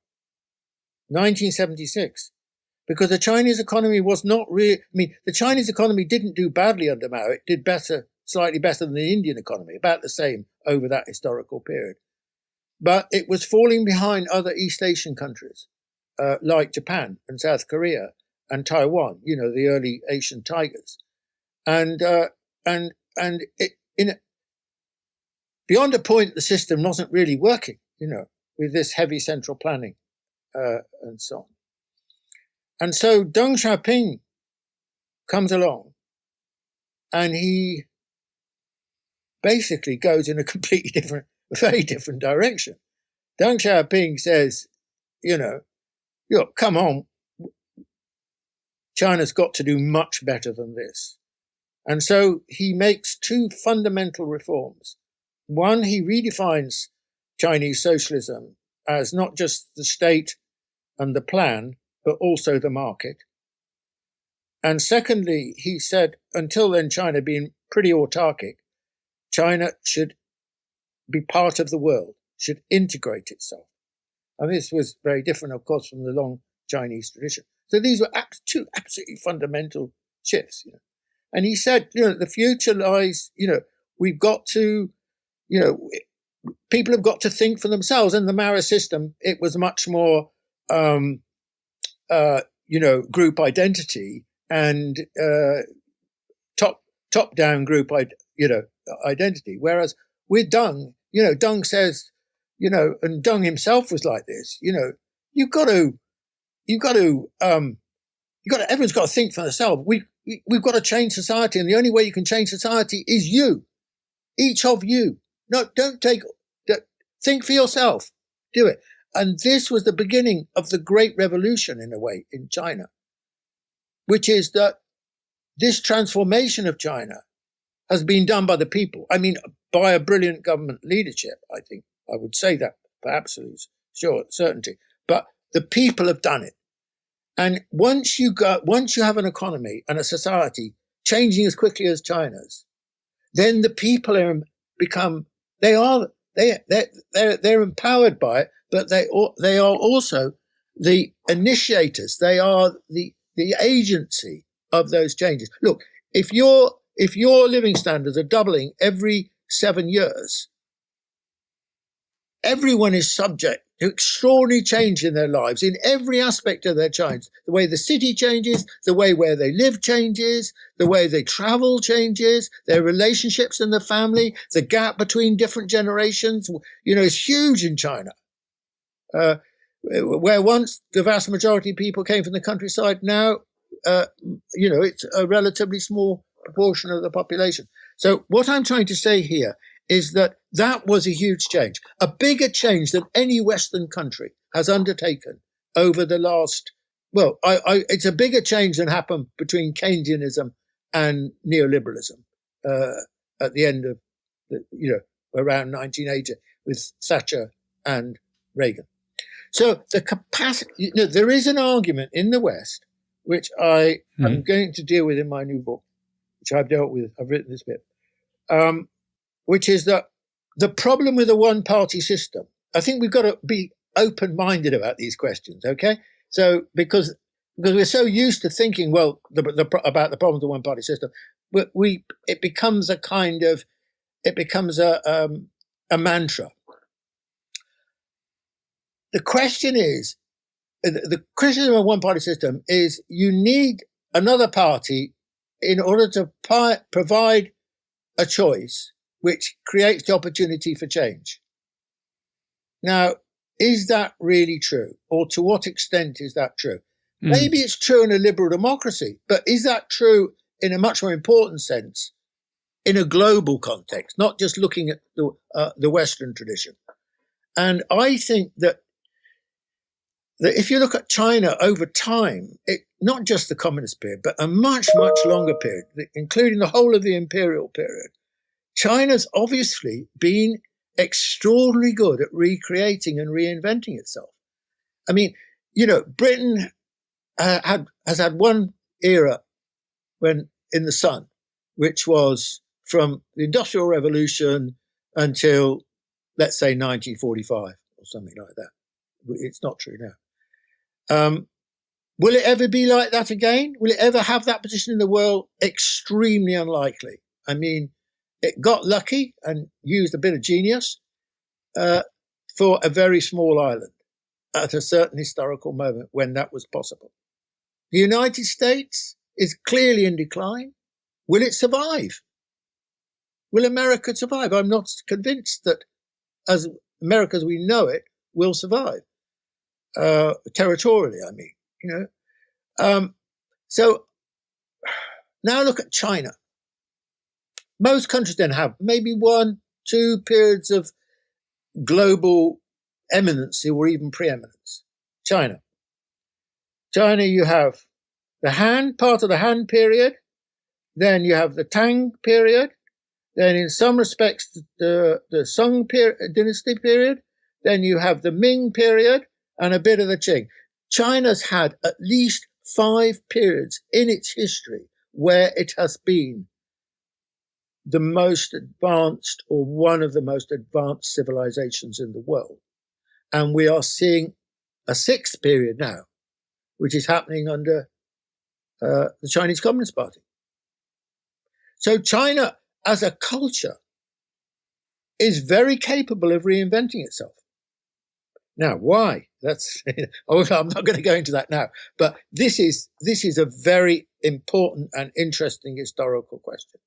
1976, because the Chinese economy was not really, the Chinese economy didn't do badly under Mao. It did better, slightly better than the Indian economy, about the same over that historical period. But it was falling behind other East Asian countries, like Japan and South Korea and Taiwan, the early Asian tigers. And beyond a point, the system wasn't really working, with this heavy central planning and so on. And so Deng Xiaoping comes along, and he basically goes in a very different direction. Deng Xiaoping says, come on, China's got to do much better than this. And so he makes two fundamental reforms. One, he redefines Chinese socialism as not just the state and the plan, but also the market. And secondly, he said, until then, China being pretty autarkic, China should be part of the world, should integrate itself. And this was very different, of course, from the long Chinese tradition. So these were two absolutely fundamental shifts. And he said, the future lies, we've got to, people have got to think for themselves. In the Mao system, it was much more, group identity and top-down group, identity. Whereas with Deng, Deng says, and Deng himself was like this, everyone's got to think for themselves. We've got to change society, and the only way you can change society is you, each of you. No, think for yourself, do it. And this was the beginning of the Great Revolution, in a way, in China, which is that this transformation of China has been done by the people. By a brilliant government leadership, I think I would say that for absolute certainty. But the people have done it. And once you have an economy and a society changing as quickly as China's, then the people they're empowered by it, but they are also the initiators. They are the agency of those changes. Look, if your living standards are doubling every 7 years, everyone is subject to extraordinary change in their lives, in every aspect of their lives. The way the city changes, the way where they live changes, the way they travel changes, their relationships in the family, the gap between different generations, is huge in China. Where once the vast majority of people came from the countryside, now, it's a relatively small proportion of the population. So what I'm trying to say here is that was a huge change, a bigger change than any Western country has undertaken over the last, it's a bigger change than happened between Keynesianism and neoliberalism at the end of, around 1980 with Thatcher and Reagan. So the capacity, there is an argument in the West, which I am going to deal with in my new book, which I've dealt with, I've written this bit, which is that the problem with a one-party system, I think we've got to be open-minded about these questions, okay? So because we're so used to thinking, about the problem of the one-party system, it becomes a mantra. The question is, the criticism of a one-party system is you need another party in order to provide a choice which creates the opportunity for change. Now, is that really true? Or to what extent is that true? Maybe it's true in a liberal democracy, but is that true in a much more important sense in a global context, not just looking at the Western tradition? And I think that if you look at China over time, not just the communist period, but a much, much longer period, including the whole of the imperial period, China's obviously been extraordinarily good at recreating and reinventing itself. I mean, Britain has had one era when in the sun, which was from the Industrial Revolution until, let's say, 1945 or something like that. It's not true now. Will it ever be like that again? Will it ever have that position in the world? Extremely unlikely. I mean, it got lucky and used a bit of genius for a very small island at a certain historical moment when that was possible. The United States is clearly in decline. Will it survive? Will America survive? I'm not convinced that as America as we know it will survive. Territorially, I mean, so now look at China. Most countries then have maybe 1-2 periods of global eminency or even preeminence. China, you have the Han, part of the Han period, then you have the Tang period, then in some respects the Song dynasty period, then you have the Ming period, and a bit of the Qing. China's had at least 5 periods in its history where it has been the most advanced or one of the most advanced civilizations in the world. And we are seeing a 6th period now, which is happening under the Chinese Communist Party. So China as a culture is very capable of reinventing itself. Now, why? I'm not going to go into that now, but this is a very important and interesting historical question.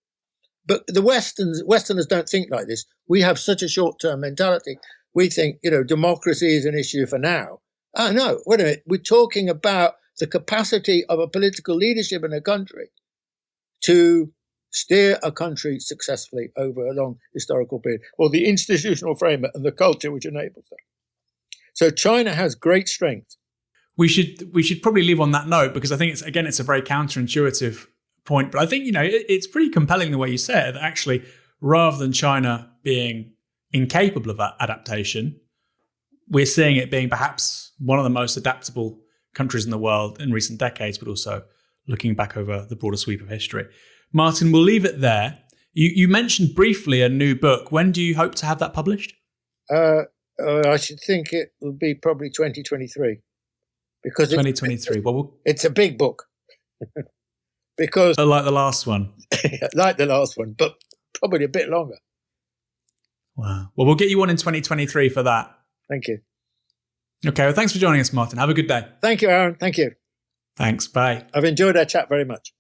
But the Westerners don't think like this. We have such a short-term mentality. We think, democracy is an issue for now. Oh, no, wait a minute. We're talking about the capacity of a political leadership in a country to steer a country successfully over a long historical period, or the institutional framework and the culture which enables that. So China has great strength. We should probably leave on that note, because I think it's a very counterintuitive point, but I think it's pretty compelling the way you say it, that actually rather than China being incapable of adaptation, we're seeing it being perhaps one of the most adaptable countries in the world in recent decades, but also looking back over the broader sweep of history. Martin, we'll leave it there. You mentioned briefly a new book. When do you hope to have that published? I should think it will be probably 2023, because 2023. It's a big book. Because like the last one, but probably a bit longer. Wow. Well, we'll get you on in 2023 for that. Thank you. Okay. Well, thanks for joining us, Martin. Have a good day. Thank you, Aaron. Thank you. Thanks. Bye. I've enjoyed our chat very much.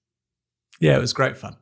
Yeah, it was great fun.